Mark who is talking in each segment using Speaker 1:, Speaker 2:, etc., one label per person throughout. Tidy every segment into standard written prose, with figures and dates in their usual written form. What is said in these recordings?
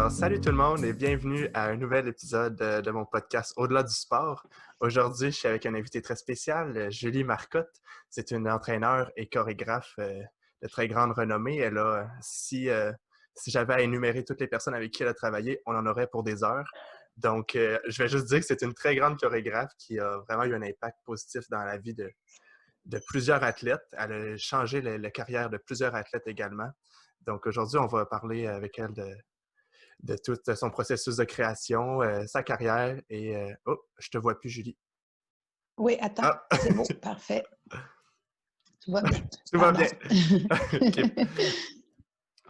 Speaker 1: Alors, salut tout le monde et bienvenue à un nouvel épisode de mon podcast Au-delà du sport. Aujourd'hui, je suis avec un invité très spécial, Julie Marcotte. C'est une entraîneur et chorégraphe de très grande renommée. Si j'avais à énumérer toutes les personnes avec qui elle a travaillé, on en aurait pour des heures. Donc, je vais juste dire que c'est une très grande chorégraphe qui a vraiment eu un impact positif dans la vie de plusieurs athlètes. Elle a changé la carrière de plusieurs athlètes également. Donc, aujourd'hui, on va parler avec elle de tout son processus de création, sa carrière et... Oh, je te vois plus, Julie.
Speaker 2: Oui, attends,
Speaker 1: Ah!
Speaker 2: c'est beau, parfait. Tout va bien.
Speaker 1: Tout va
Speaker 2: Pardon.
Speaker 1: bien. OK.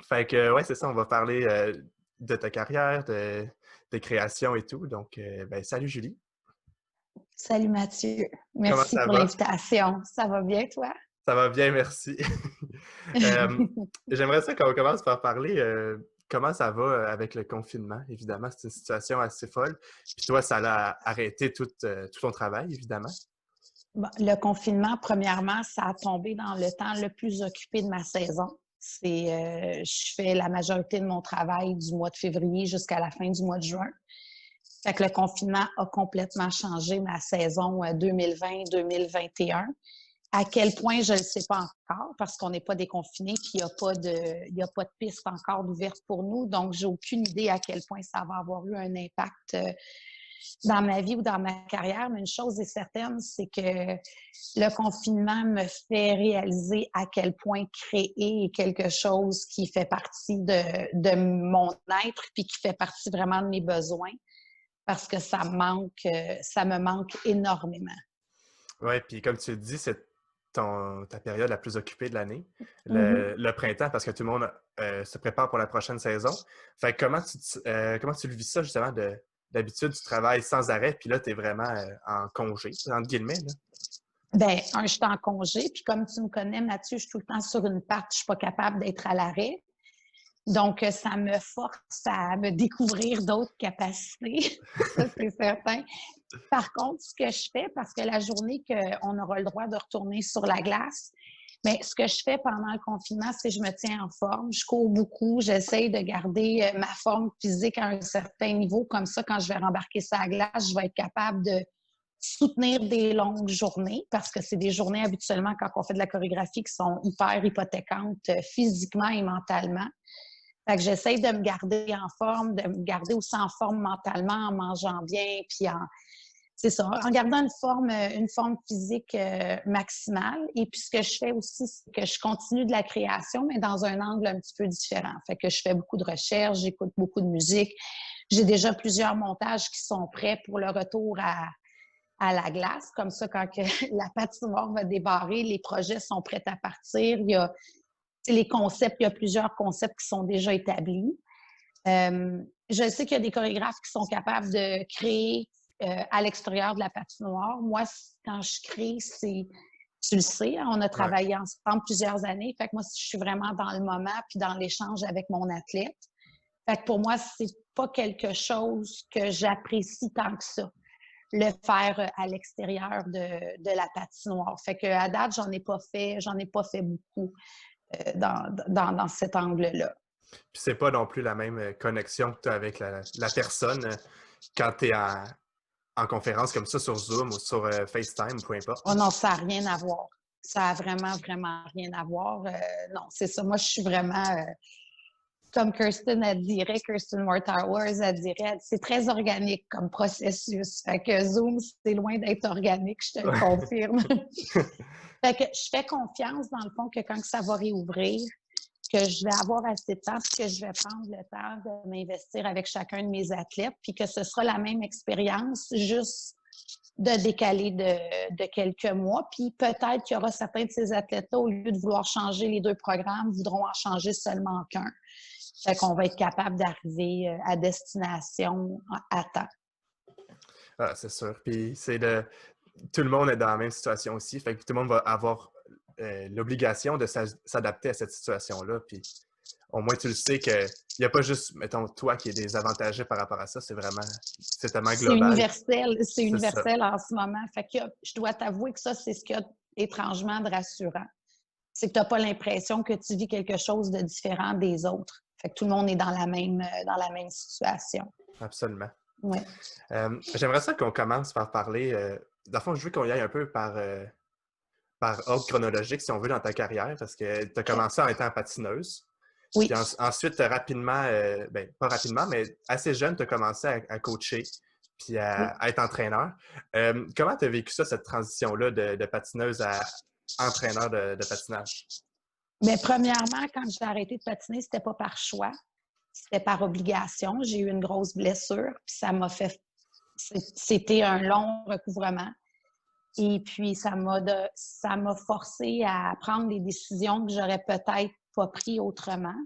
Speaker 1: Fait que, ouais, c'est ça, on va parler de ta carrière, de création et tout. Donc, salut, Julie.
Speaker 2: Salut Mathieu.
Speaker 1: Comment
Speaker 2: Merci
Speaker 1: ça
Speaker 2: pour
Speaker 1: va?
Speaker 2: l'invitation. Ça va bien, toi?
Speaker 1: Ça va bien, merci. Euh, J'aimerais ça qu'on commence par parler comment ça va avec le confinement. Évidemment, c'est une situation assez folle. Puis toi, ça l'a arrêté tout ton travail, évidemment.
Speaker 2: Bon, le confinement, premièrement, ça a tombé dans le temps le plus occupé de ma saison. Je fais la majorité de mon travail du mois de février jusqu'à la fin du mois de juin. Fait que le confinement a complètement changé ma saison 2020-2021. À quel point, je ne le sais pas encore parce qu'on n'est pas déconfiné puis il n'y a pas de piste encore ouverte pour nous. Donc, j'ai aucune idée à quel point ça va avoir eu un impact dans ma vie ou dans ma carrière. Mais une chose est certaine, c'est que le confinement me fait réaliser à quel point créer est quelque chose qui fait partie de mon être puis qui fait partie vraiment de mes besoins parce que ça me manque énormément.
Speaker 1: Oui, puis comme tu le dis, c'est ta période la plus occupée de l'année,
Speaker 2: Mm-hmm.
Speaker 1: le printemps, parce que tout le monde se prépare pour la prochaine saison. Fait que comment tu le vis ça, justement, d'habitude, tu travailles sans arrêt, puis là, tu es vraiment en congé, entre guillemets, là.
Speaker 2: Ben, je suis en congé, puis comme tu me connais, Mathieu, je suis tout le temps sur une patte, je suis pas capable d'être à l'arrêt. Donc, ça me force à me découvrir d'autres capacités, ça c'est certain. Par contre, ce que je fais, parce que la journée qu'on aura le droit de retourner sur la glace, mais ce que je fais pendant le confinement, c'est que je me tiens en forme. Je cours beaucoup. J'essaye de garder ma forme physique à un certain niveau. Comme ça, quand je vais rembarquer sur la glace, je vais être capable de soutenir des longues journées parce que c'est des journées habituellement, quand on fait de la chorégraphie, qui sont hyper hypothécantes physiquement et mentalement. Fait que j'essaye de me garder en forme, de me garder aussi en forme mentalement en mangeant bien, puis c'est ça, en gardant une forme physique maximale. Et puis, ce que je fais aussi, c'est que je continue de la création, mais dans un angle un petit peu différent. Fait que je fais beaucoup de recherches, j'écoute beaucoup de musique. J'ai déjà plusieurs montages qui sont prêts pour le retour à la glace. Comme ça, quand la patinoire va débarrer, les projets sont prêts à partir. Il y a il y a plusieurs concepts qui sont déjà établis. Je sais qu'il y a des chorégraphes qui sont capables de créer à l'extérieur de la patinoire. Moi, quand je crée, tu le sais, hein, on a
Speaker 1: Ouais.
Speaker 2: travaillé ensemble plusieurs années. Fait que moi, je suis vraiment dans le moment puis dans l'échange avec mon athlète. Fait que pour moi, c'est pas quelque chose que j'apprécie tant que ça, le faire à l'extérieur de la patinoire. Fait que à date, j'en ai pas fait beaucoup dans cet angle-là.
Speaker 1: Puis c'est pas non plus la même connexion que tu as avec la personne quand tu es en conférence comme ça sur Zoom ou sur FaceTime, peu importe.
Speaker 2: Oh non, ça n'a rien à voir. Ça a vraiment, vraiment rien à voir. Non, c'est ça. Moi, je suis vraiment, comme Kirsten Mortar-Wars, elle dirait, c'est très organique comme processus. Fait que Zoom, c'est loin d'être organique, je te le confirme. Fait que je fais confiance, dans le fond, que quand ça va réouvrir, que je vais avoir assez de temps, puis que je vais prendre le temps de m'investir avec chacun de mes athlètes, puis que ce sera la même expérience, juste de décaler de quelques mois. Puis peut-être qu'il y aura certains de ces athlètes-là, au lieu de vouloir changer les deux programmes, voudront en changer seulement qu'un. Fait qu'on va être capable d'arriver à destination à temps.
Speaker 1: Ah, c'est sûr. Puis tout le monde est dans la même situation aussi. Fait que tout le monde va avoir l'obligation de s'adapter à cette situation-là. Puis au moins, tu le sais qu'il n'y a pas juste, mettons, toi qui es désavantagé par rapport à ça. C'est tellement
Speaker 2: C'est
Speaker 1: global.
Speaker 2: universel, c'est
Speaker 1: C'est ça.
Speaker 2: universel en ce moment. Fait que je dois t'avouer que ça, c'est ce qu'il y a étrangement de rassurant. C'est que tu n'as pas l'impression que tu vis quelque chose de différent des autres. Fait que tout le monde est dans la même situation.
Speaker 1: Absolument.
Speaker 2: Ouais.
Speaker 1: J'aimerais ça qu'on commence par parler. Dans le fond, je veux qu'on y aille un peu par ordre chronologique, si on veut, dans ta carrière, parce que tu as commencé en étant patineuse.
Speaker 2: Oui.
Speaker 1: Puis ensuite, rapidement, pas rapidement, mais assez jeune, tu as commencé à coacher puis à être entraîneur. Comment tu as vécu ça, cette transition-là de patineuse à entraîneur de patinage?
Speaker 2: Bien, premièrement, quand j'ai arrêté de patiner, c'était pas par choix, c'était par obligation. J'ai eu une grosse blessure, puis ça m'a fait... C'était un long recouvrement. Et puis, ça m'a forcé à prendre des décisions que j'aurais peut-être pas prises autrement.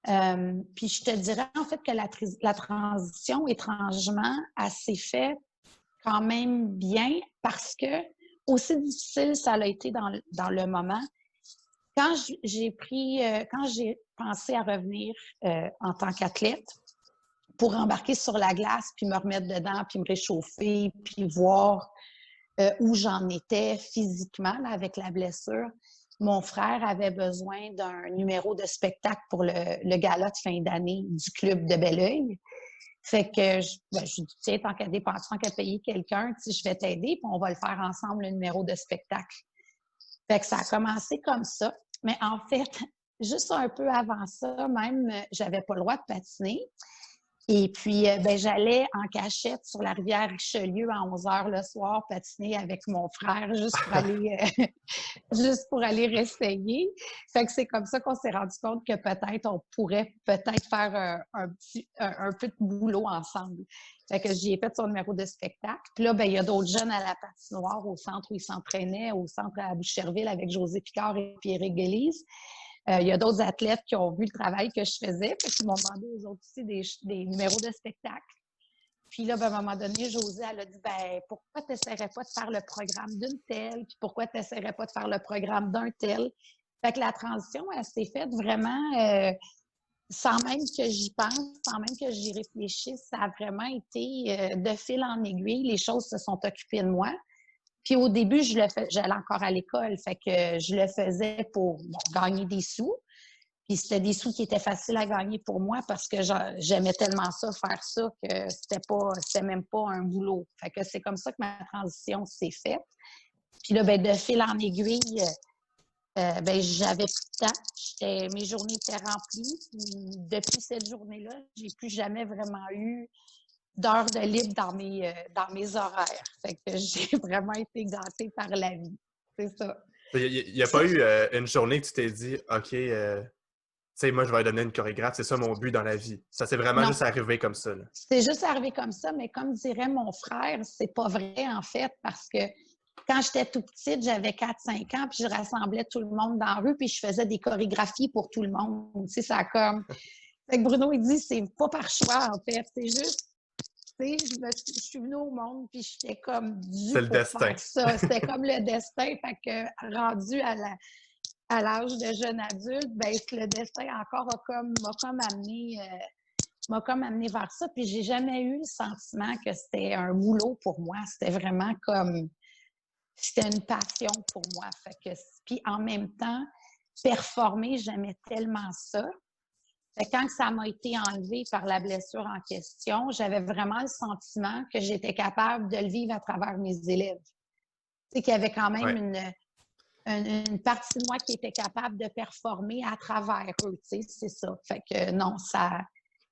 Speaker 2: Puis, je te dirais en fait que la transition, étrangement, elle s'est faite quand même bien parce que, aussi difficile ça a été dans le moment, quand j'ai pensé à revenir en tant qu'athlète pour embarquer sur la glace, puis me remettre dedans, puis me réchauffer, puis voir où j'en étais physiquement là, avec la blessure, mon frère avait besoin d'un numéro de spectacle pour le gala de fin d'année du club de Belleuil. Fait que je lui dis, tiens, tant qu'à dépenser, tant qu'à payer quelqu'un, je vais t'aider, puis on va le faire ensemble, le numéro de spectacle. Fait que ça a commencé comme ça. Mais en fait, juste un peu avant ça, même, j'avais pas le droit de patiner. Et puis, j'allais en cachette sur la rivière Richelieu à 11 h le soir patiner avec mon frère juste pour aller réessayer. Fait que c'est comme ça qu'on s'est rendu compte que peut-être on pourrait peut-être faire un peu de boulot ensemble. Fait que j'y ai fait son numéro de spectacle. Puis là, il y a d'autres jeunes à la patinoire au centre où ils s'entraînaient, au centre à Boucherville avec José Picard et Pierrick Guélise. Il y a d'autres athlètes qui ont vu le travail que je faisais, puis qui m'ont demandé eux autres aussi des numéros de spectacle. Puis là, à un moment donné, Josée, elle a dit, pourquoi tu n'essaierais pas de faire le programme d'une telle, puis pourquoi tu n'essaierais pas de faire le programme d'un tel? Fait que la transition, elle s'est faite vraiment sans même que j'y pense, sans même que j'y réfléchisse. Ça a vraiment été de fil en aiguille. Les choses se sont occupées de moi. Puis au début, j'allais encore à l'école, fait que je le faisais pour gagner des sous. Puis c'était des sous qui étaient faciles à gagner pour moi parce que j'aimais tellement ça, faire ça, que c'était même pas un boulot. Fait que c'est comme ça que ma transition s'est faite. Puis là, de fil en aiguille, j'avais plus de temps. Mes journées étaient remplies. Puis depuis cette journée-là, j'ai plus jamais vraiment eu d'heures de libre dans mes horaires. Fait que j'ai vraiment été gâtée par la vie. C'est ça.
Speaker 1: Il n'y a pas eu une journée que tu t'es dit, OK, tu sais, moi, je vais donner une chorégraphe, c'est ça mon but dans la vie. Ça s'est vraiment juste arrivé comme ça. Là.
Speaker 2: C'est juste arrivé comme ça, mais comme dirait mon frère, c'est pas vrai en fait, parce que quand j'étais tout petite, j'avais 4-5 ans, puis je rassemblais tout le monde dans la rue, puis je faisais des chorégraphies pour tout le monde. Tu sais, ça comme... Fait que Bruno, il dit, c'est pas par choix, en fait. C'est juste, tu sais, je suis venue au monde, puis j'étais comme due
Speaker 1: c'est le
Speaker 2: pour
Speaker 1: destin.
Speaker 2: faire ça. C'était comme le destin. Fait que rendu à l'âge de jeune adulte, le destin encore m'a comme amené vers ça. Puis j'ai jamais eu le sentiment que c'était un boulot pour moi. C'était vraiment comme... C'était une passion pour moi. Fait que, puis en même temps, performer, j'aimais tellement ça. Fait que quand ça m'a été enlevé par la blessure en question, j'avais vraiment le sentiment que j'étais capable de le vivre à travers mes élèves. Tu sais, qu'il y avait quand même une partie de moi qui était capable de performer à travers eux. Tu sais, c'est ça. Fait que non, ça...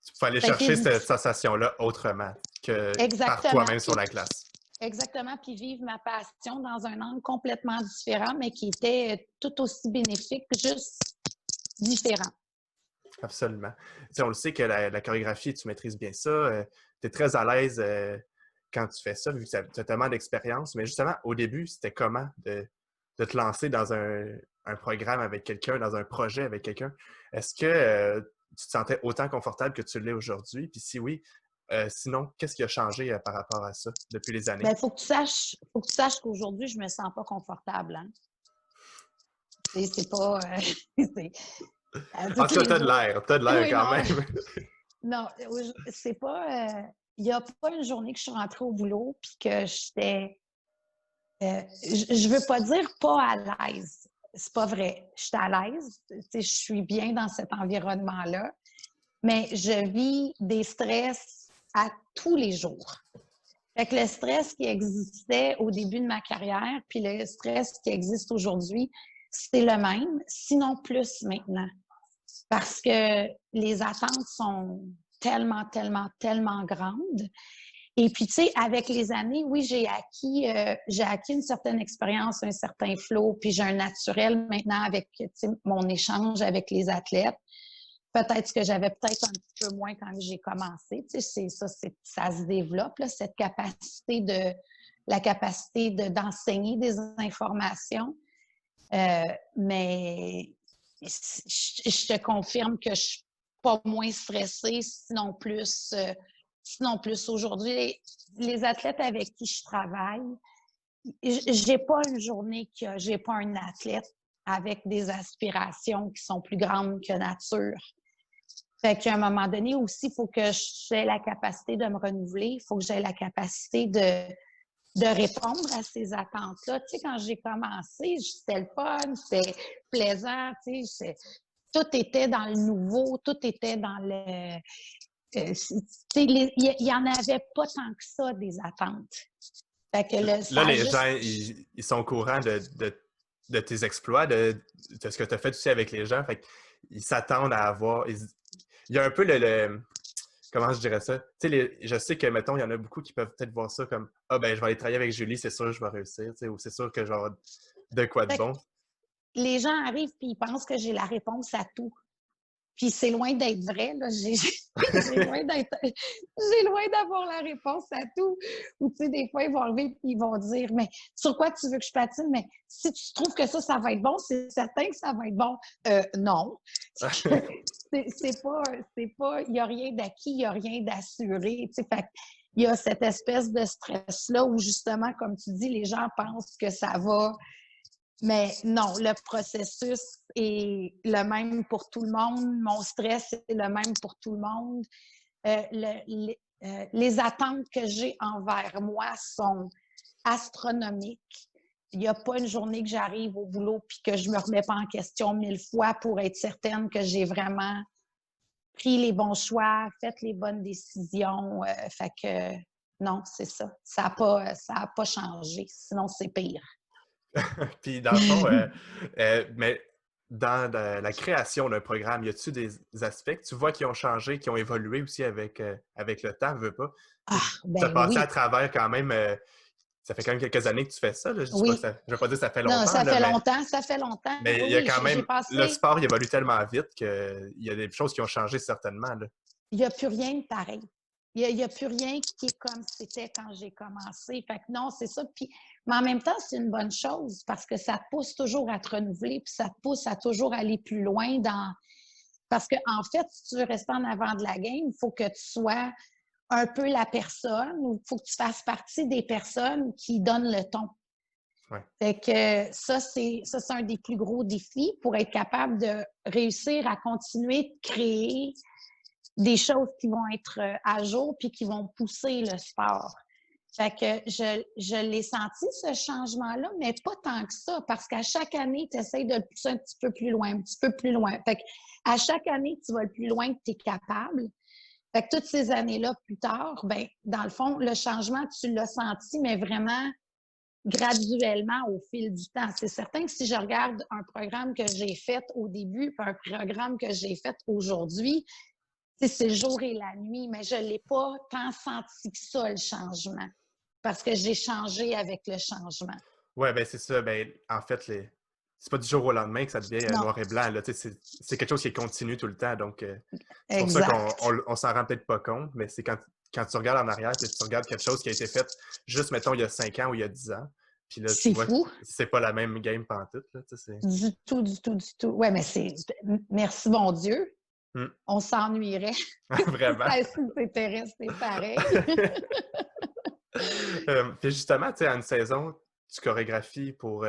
Speaker 1: Il faut aller chercher cette sensation-là autrement que par toi-même sur la glace.
Speaker 2: Exactement, puis vivre ma passion dans un angle complètement différent, mais qui était tout aussi bénéfique, juste différent.
Speaker 1: Absolument. Tu sais, on le sait que la chorégraphie, tu maîtrises bien ça. Tu es très à l'aise quand tu fais ça, vu que tu as tellement d'expérience. Mais justement, au début, c'était comment de te lancer dans un programme avec quelqu'un, dans un projet avec quelqu'un? Est-ce que tu te sentais autant confortable que tu l'es aujourd'hui? Puis si oui, sinon, qu'est-ce qui a changé par rapport à ça depuis les années?
Speaker 2: Bien, faut que tu saches qu'aujourd'hui, je me sens pas confortable. Hein? C'est pas...
Speaker 1: En tout cas, t'as de l'air
Speaker 2: oui,
Speaker 1: quand
Speaker 2: non,
Speaker 1: même.
Speaker 2: non, c'est pas... Il n'y a pas une journée que je suis rentrée au boulot puis que j'étais... je veux pas dire pas à l'aise. C'est pas vrai. J'étais à l'aise. Je suis bien dans cet environnement-là. mais je vis des stress à tous les jours. Fait que le stress qui existait au début de ma carrière, puis le stress qui existe aujourd'hui, c'est le même, sinon plus maintenant. Parce que les attentes sont tellement, tellement, tellement grandes. Et puis, tu sais, avec les années, oui, j'ai acquis une certaine expérience, un certain flow, puis j'ai un naturel maintenant avec mon échange avec les athlètes. Peut-être que j'avais peut-être un petit peu moins quand j'ai commencé. Tu sais, ça se développe, là, cette la capacité d'enseigner des informations. Mais je te confirme que je suis pas moins stressée, sinon plus. Aujourd'hui, les athlètes avec qui je travaille, j'ai pas une journée j'ai pas un athlète avec des aspirations qui sont plus grandes que nature. Fait qu'à un moment donné aussi, il faut que j'ai la capacité de me renouveler, il faut que j'ai la capacité de répondre à ces attentes-là. Tu sais, quand j'ai commencé, c'était le fun, c'était plaisant, tu sais, tout était dans le nouveau, tout était dans le... il n'y en avait pas tant que ça, des attentes. Fait que
Speaker 1: Là,
Speaker 2: ça a
Speaker 1: les
Speaker 2: juste...
Speaker 1: gens, ils sont au courant de tes exploits, de ce que tu as fait aussi avec les gens. Fait qu'ils s'attendent à avoir... Il y a un peu comment je dirais ça? Tu sais, je sais que, mettons, il y en a beaucoup qui peuvent peut-être voir ça comme ah, ben, je vais aller travailler avec Julie, c'est sûr, je vais réussir, tu sais, ou c'est sûr que genre de quoi de
Speaker 2: Fait que
Speaker 1: bon.
Speaker 2: les gens arrivent et ils pensent que j'ai la réponse à tout. Puis c'est loin d'être vrai, là. J'ai loin d'avoir la réponse à tout. Ou tu sais, des fois, ils vont arriver et ils vont dire, mais sur quoi tu veux que je patine? Mais si tu trouves que ça va être bon, c'est certain que ça va être bon. Non. Il n'y a rien d'acquis, il n'y a rien d'assuré. Tu sais, fait il y a cette espèce de stress-là où justement, comme tu dis, les gens pensent que ça va. Mais non, le processus est le même pour tout le monde. Mon stress est le même pour tout le monde. Les attentes que j'ai envers moi sont astronomiques. Il n'y a pas une journée que j'arrive au boulot puis que je ne me remets pas en question 1000 fois pour être certaine que j'ai vraiment pris les bons choix, fait les bonnes décisions. Fait que non, c'est ça. Ça n'a pas changé. Sinon, c'est pire.
Speaker 1: Puis dans le fond, mais dans la création d'un programme, y a-tu des aspects que tu vois qui ont changé, qui ont évolué aussi avec le temps, veux pas? Tu
Speaker 2: Ah,
Speaker 1: as
Speaker 2: ben
Speaker 1: passé à
Speaker 2: oui,
Speaker 1: travers quand même, ça fait quand même quelques années que tu fais ça, là. Je dis pas que
Speaker 2: oui.
Speaker 1: je veux pas dire que ça fait
Speaker 2: Non,
Speaker 1: longtemps, là,
Speaker 2: ça fait longtemps.
Speaker 1: mais
Speaker 2: Oui,
Speaker 1: il y a
Speaker 2: oui,
Speaker 1: quand
Speaker 2: j'ai
Speaker 1: même, le
Speaker 2: passé.
Speaker 1: sport il évolue tellement vite qu'il y a des choses qui ont changé certainement, là.
Speaker 2: Il n'y a plus rien de pareil. Il y a plus rien qui est comme c'était quand j'ai commencé. Fait que non, c'est ça. Puis, mais en même temps, c'est une bonne chose parce que ça te pousse toujours à te renouveler, puis ça te pousse à toujours aller plus loin dans. Parce que en fait, si tu veux rester en avant de la game, il faut que tu sois un peu la personne ou il faut que tu fasses partie des personnes qui donnent le ton.
Speaker 1: Ouais.
Speaker 2: Fait que c'est un des plus gros défis pour être capable de réussir à continuer de créer des choses qui vont être à jour puis qui vont pousser le sport. Fait que je l'ai senti, ce changement-là, mais pas tant que ça, parce qu'à chaque année, tu essaies de le pousser un petit peu plus loin, un petit peu plus loin. Fait que à chaque année, tu vas le plus loin que tu es capable. Fait que toutes ces années-là plus tard, ben dans le fond, le changement, tu l'as senti, mais vraiment graduellement au fil du temps. C'est certain que si je regarde un programme que j'ai fait au début, puis un programme que j'ai fait aujourd'hui, c'est le jour et la nuit, mais je ne l'ai pas tant senti que ça, le changement, parce que j'ai changé avec le changement.
Speaker 1: Ouais, ben c'est ça. Ben, en fait, c'est pas du jour au lendemain que ça devient
Speaker 2: Non,
Speaker 1: noir et blanc, là. Tu sais, c'est quelque chose qui est continu tout le temps. Donc, c'est pour ça qu'on
Speaker 2: exact.
Speaker 1: on s'en rend peut-être pas compte, mais c'est quand tu regardes en arrière, puis tu regardes quelque chose qui a été fait juste, mettons, il y a 5 ans ou il y a 10 ans, puis là, tu
Speaker 2: C'est
Speaker 1: vois que
Speaker 2: fou.
Speaker 1: c'est pas la même game pantoute, là. Tu sais,
Speaker 2: Du tout, du tout, du tout. Ouais, mais c'est. Merci, mon Dieu.
Speaker 1: Hmm.
Speaker 2: On s'ennuierait si
Speaker 1: Vraiment.
Speaker 2: ça s'était resté pareil.
Speaker 1: Puis justement, tu sais, à une saison, tu chorégraphies pour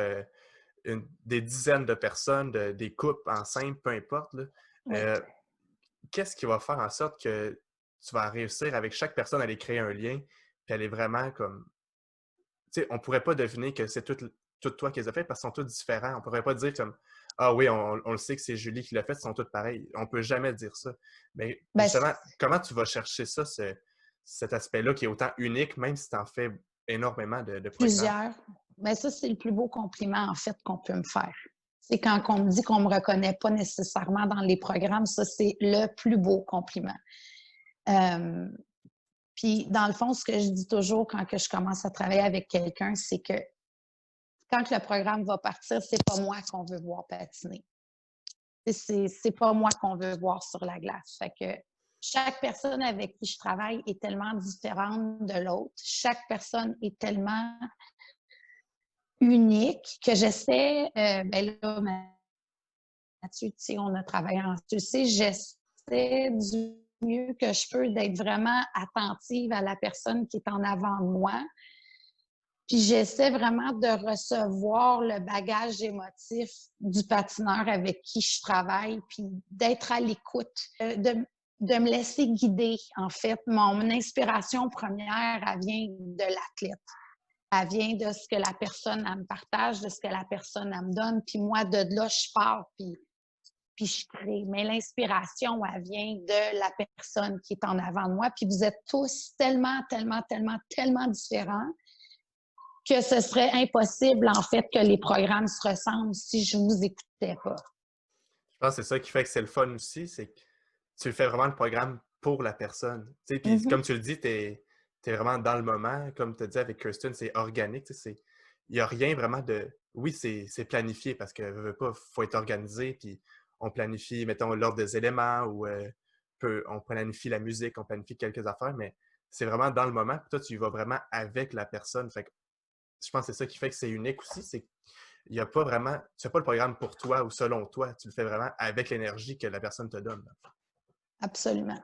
Speaker 1: des dizaines de personnes, des couples en simple, peu importe, là.
Speaker 2: Oui.
Speaker 1: Euh, Qu'est-ce qui va faire en sorte que tu vas réussir avec chaque personne à aller créer un lien, puis elle est vraiment comme... Tu sais, on pourrait pas deviner que c'est tout tout toi qui les as fait parce qu'ils sont tous différents. On ne pourrait pas dire comme ah oui, on le sait que c'est Julie qui l'a fait, ils sont tous pareils. On ne peut jamais dire ça. Mais
Speaker 2: Ben,
Speaker 1: justement, comment tu vas chercher ça, cet aspect-là qui est autant unique, même si tu en fais énormément de programmes?
Speaker 2: plusieurs. Ben, ça, c'est le plus beau compliment, en fait, qu'on peut me faire. C'est quand on me dit qu'on ne me reconnaît pas nécessairement dans les programmes, ça, c'est le plus beau compliment. Puis, dans le fond, ce que je dis toujours quand que je commence à travailler avec quelqu'un, c'est que quand le programme va partir, c'est pas moi qu'on veut voir patiner. C'est pas moi qu'on veut voir sur la glace. Fait que chaque personne avec qui je travaille est tellement différente de l'autre. Chaque personne est tellement unique que j'essaie, ben là, Mathieu, tu sais, on a travaillé ensemble. Tu sais, j'essaie du mieux que je peux d'être vraiment attentive à la personne qui est en avant de moi. Puis j'essaie vraiment de recevoir le bagage émotif du patineur avec qui je travaille, puis d'être à l'écoute, de me laisser guider, en fait. Mon inspiration première, elle vient de l'athlète. Elle vient de ce que la personne, elle me partage, de ce que la personne, elle me donne. Puis moi, de là, je pars, puis je crée. Mais l'inspiration, elle vient de la personne qui est en avant de moi. Puis vous êtes tous tellement, tellement, tellement, tellement différents que ce serait impossible, en fait, que les programmes se ressemblent si je ne vous écoutais pas.
Speaker 1: Je pense que c'est ça qui fait que c'est le fun aussi, c'est que tu fais vraiment le programme pour la personne. Tu sais, puis comme tu le dis, tu es vraiment dans le moment. Comme tu as dit avec Kirsten, c'est organique. Il n'y a rien vraiment de... Oui, c'est planifié parce que veut pas, faut être organisé. Puis on planifie, mettons, l'ordre des éléments ou on planifie la musique, on planifie quelques affaires, mais c'est vraiment dans le moment. Puis toi, tu y vas vraiment avec la personne. Fait que je pense que c'est ça qui fait que c'est unique aussi. C'est il y a pas vraiment... Tu fais pas le programme pour toi ou selon toi. Tu le fais vraiment avec l'énergie que la personne te donne.
Speaker 2: Absolument.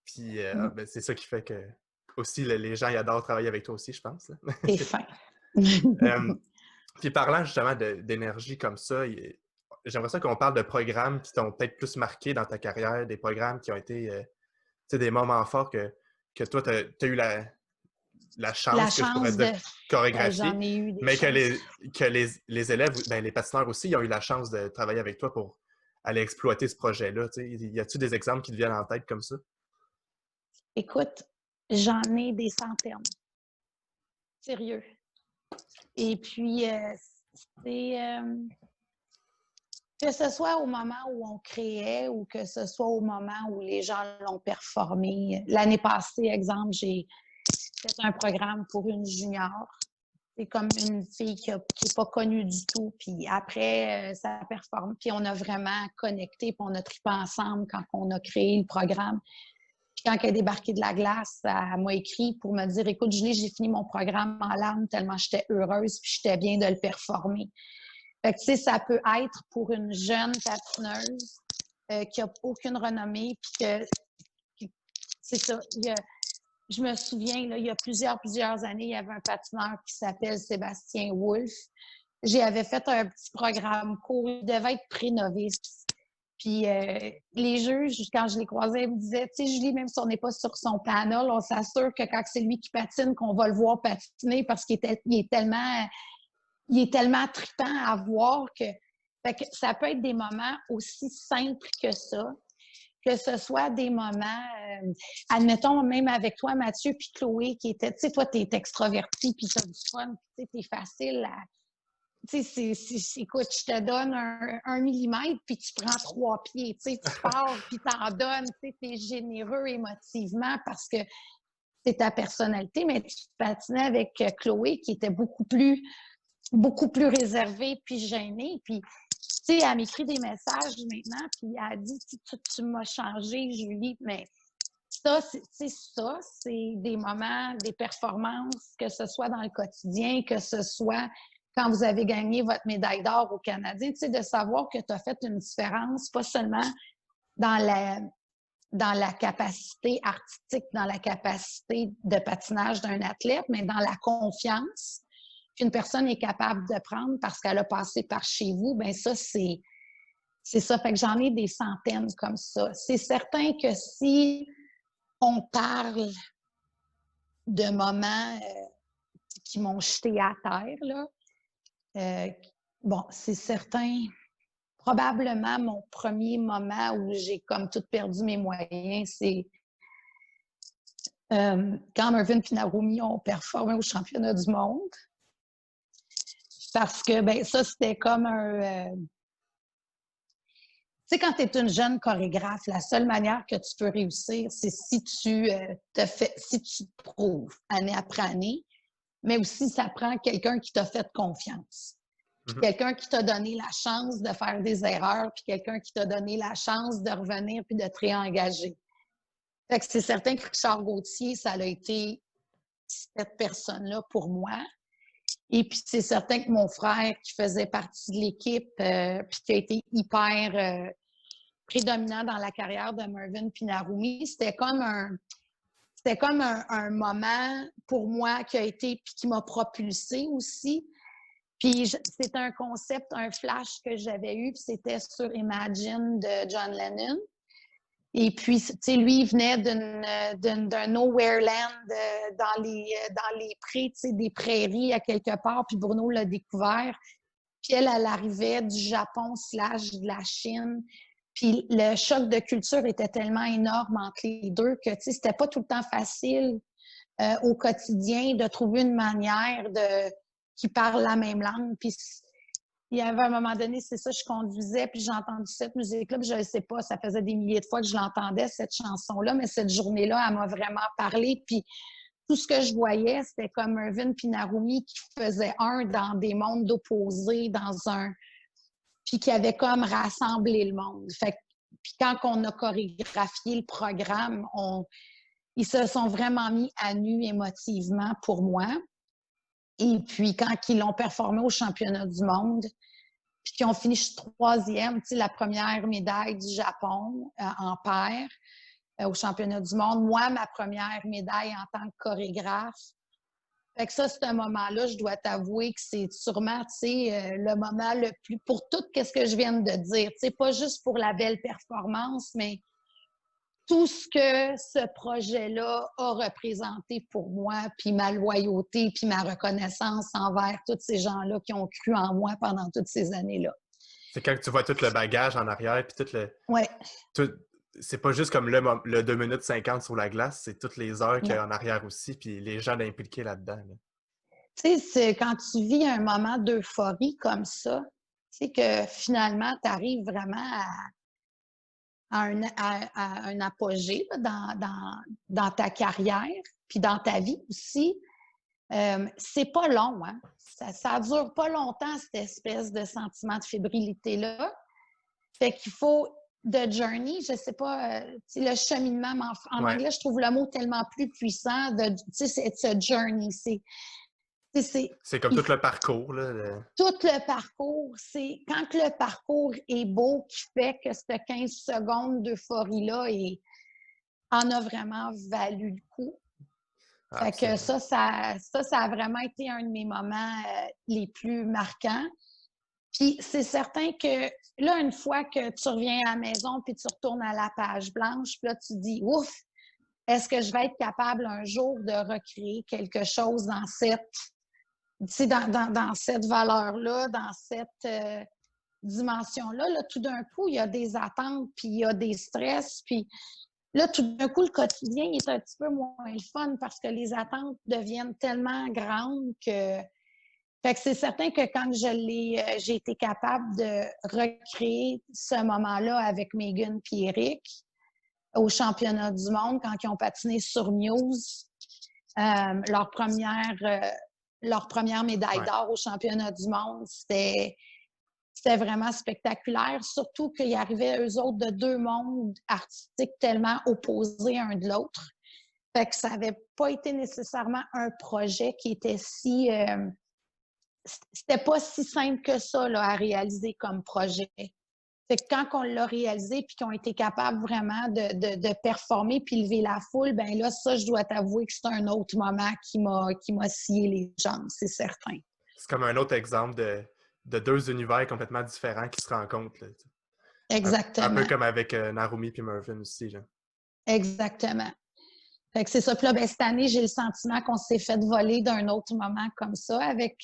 Speaker 1: Puis ben, c'est ça qui fait que aussi les gens ils adorent travailler avec toi aussi, je pense.
Speaker 2: T'es fin.
Speaker 1: Puis parlant justement d'énergie comme ça, j'aimerais ça qu'on parle de programmes qui t'ont peut-être plus marqué dans ta carrière, des programmes qui ont été des moments forts que toi, tu as eu la
Speaker 2: La
Speaker 1: chance, que je pourrais
Speaker 2: chance
Speaker 1: dire,
Speaker 2: de...
Speaker 1: chorégraphier,
Speaker 2: J'en ai eu des
Speaker 1: mais que
Speaker 2: chances.
Speaker 1: les élèves, ben, les patineurs aussi, ils ont eu la chance de travailler avec toi pour aller exploiter ce projet-là. Y a-tu des exemples qui te viennent en tête comme ça?
Speaker 2: Écoute, j'en ai des centaines. Sérieux. Et puis, c'est... que ce soit au moment où on créait ou que ce soit au moment où les gens l'ont performé. L'année passée, exemple, j'ai fait un programme pour une junior. C'est comme une fille qui n'est pas connue du tout. Puis après, ça performe. Puis on a vraiment connecté, puis on a trippé ensemble quand on a créé le programme. Puis quand elle est débarquée de la glace, elle m'a écrit pour me dire, écoute, Julie, j'ai fini mon programme en larmes tellement j'étais heureuse, puis j'étais bien de le performer. Fait que, tu sais, ça peut être pour une jeune patineuse qui n'a aucune renommée, puis c'est ça. Je me souviens, là, il y a plusieurs années, il y avait un patineur qui s'appelle Sébastien Wolf. J'avais fait un petit programme court. Il devait être pré-novice. Puis les juges, quand je les croisais, ils me disaient, tu sais, Julie, même si on n'est pas sur son panel, on s'assure que quand c'est lui qui patine, qu'on va le voir patiner parce qu'il est tellement trippant à voir fait que ça peut être des moments aussi simples que ce soit des moments, admettons, même avec toi, Mathieu, puis Chloé, qui était, tu sais, toi, t'es extraverti, puis t'as du fun, puis t'es facile à... Tu sais, écoute, je te donne un millimètre, puis tu prends 3 pieds, tu sais, tu pars, puis t'en donnes, tu sais, t'es généreux émotivement parce que c'est ta personnalité, mais tu patinais avec Chloé, qui était beaucoup plus réservée, puis gênée, puis tu sais, elle m'écrit des messages maintenant, puis elle a dit, tu m'as changé, Julie, mais ça, c'est des moments, des performances, que ce soit dans le quotidien, que ce soit quand vous avez gagné votre médaille d'or au Canadien, tu sais, de savoir que tu as fait une différence, pas seulement dans la capacité artistique, dans la capacité de patinage d'un athlète, mais dans la confiance qu'une personne est capable de prendre parce qu'elle a passé par chez vous, bien ça, c'est ça. Fait que j'en ai des centaines comme ça. C'est certain que si on parle de moments qui m'ont jeté à terre, là, bon, c'est certain, probablement mon premier moment où j'ai comme tout perdu mes moyens, c'est quand Mervyn et Narumi ont performé au championnat du monde. Parce que, ben ça, c'était comme un... Tu sais, quand tu es une jeune chorégraphe, la seule manière que tu peux réussir, c'est si tu si tu te prouves année après année, mais aussi ça prend quelqu'un qui t'a fait confiance. Puis quelqu'un qui t'a donné la chance de faire des erreurs, puis quelqu'un qui t'a donné la chance de revenir puis de te réengager. Fait que c'est certain que Richard Gauthier, ça a été cette personne-là pour moi. Et puis c'est certain que mon frère, qui faisait partie de l'équipe, puis qui a été hyper prédominant dans la carrière de Mervyn puis Narumi, c'était comme un moment pour moi qui a été, puis qui m'a propulsée aussi. Puis c'était un concept, un flash que j'avais eu, puis c'était sur Imagine de John Lennon. Et puis, tu sais, lui, il venait d'un nowhere land dans les prés, tu sais, des prairies à quelque part, puis Bruno l'a découvert. Puis elle arrivait du Japon / de la Chine. Puis le choc de culture était tellement énorme entre les deux que, tu sais, c'était pas tout le temps facile au quotidien de trouver une manière qui parle la même langue. Puis il y avait un moment donné, c'est ça, je conduisais, puis j'ai entendu cette musique-là, puis je ne sais pas, ça faisait des milliers de fois que je l'entendais, cette chanson-là, mais cette journée-là, elle m'a vraiment parlé. Puis tout ce que je voyais, c'était comme Mervyn puis Narumi qui faisaient un dans des mondes opposés, puis qui avaient comme rassemblé le monde. Fait que, puis quand on a chorégraphié le programme, ils se sont vraiment mis à nu émotivement pour moi. Et puis, quand ils l'ont performé au championnat du monde, puis qu'ils ont fini troisième, tu sais, la première médaille du Japon en paire au championnat du monde. Moi, ma première médaille en tant que chorégraphe. Fait que ça, c'est un moment-là, je dois t'avouer que c'est sûrement, tu sais, le moment le plus... Pour tout ce que je viens de dire, tu sais, pas juste pour la belle performance, mais tout ce que ce projet-là a représenté pour moi, puis ma loyauté, puis ma reconnaissance envers tous ces gens-là qui ont cru en moi pendant toutes ces années-là.
Speaker 1: C'est quand tu vois tout le bagage en arrière, puis
Speaker 2: Ouais.
Speaker 1: c'est pas juste comme le 2 minutes 50 sur la glace, c'est toutes les heures qu'il y a en arrière aussi, puis les gens impliqués là-dedans. Là.
Speaker 2: Tu sais, c'est quand tu vis un moment d'euphorie comme ça, tu sais que finalement, tu arrives vraiment à un apogée là, dans ta carrière, puis dans ta vie aussi. C'est pas long, hein? Ça dure pas longtemps, cette espèce de sentiment de fébrilité-là. Fait qu'il faut the journey, je sais pas, le cheminement, en anglais, je trouve le mot tellement plus puissant. Tu sais, c'est a journey.
Speaker 1: C'est comme tout le parcours. Là,
Speaker 2: Tout le parcours, c'est quand le parcours est beau qui fait que cette 15 secondes d'euphorie-là en a vraiment valu le coup. Fait que ça a vraiment été un de mes moments les plus marquants. Puis c'est certain que là, une fois que tu reviens à la maison puis tu retournes à la page blanche, puis là, tu dis, ouf, est-ce que je vais être capable un jour de recréer quelque chose dans cette valeur-là, dans cette dimension-là? Là, tout d'un coup, il y a des attentes, puis il y a des stress, puis là, tout d'un coup, le quotidien est un petit peu moins le fun parce que les attentes deviennent tellement grandes que... Fait que c'est certain que quand j'ai été capable de recréer ce moment-là avec Megan et Eric au championnat du monde, quand ils ont patiné sur Muse, leur première médaille d'or au championnat du monde, c'était vraiment spectaculaire, surtout qu'ils arrivaient, eux autres, de deux mondes artistiques tellement opposés un de l'autre. Fait que ça n'avait pas été nécessairement un projet qui était c'était pas si simple que ça là, à réaliser comme projet. Fait que quand on l'a réalisé puis qu'ils ont été capables vraiment de performer puis lever la foule, ben là, ça, je dois t'avouer que c'est un autre moment qui m'a scié les jambes, c'est certain.
Speaker 1: C'est comme un autre exemple de deux univers complètement différents qui se rencontrent. Là.
Speaker 2: Exactement.
Speaker 1: Un peu comme avec Narumi et Mervyn aussi. Là.
Speaker 2: Exactement. Fait que c'est ça. Puis là, ben, cette année, j'ai le sentiment qu'on s'est fait voler d'un autre moment comme ça avec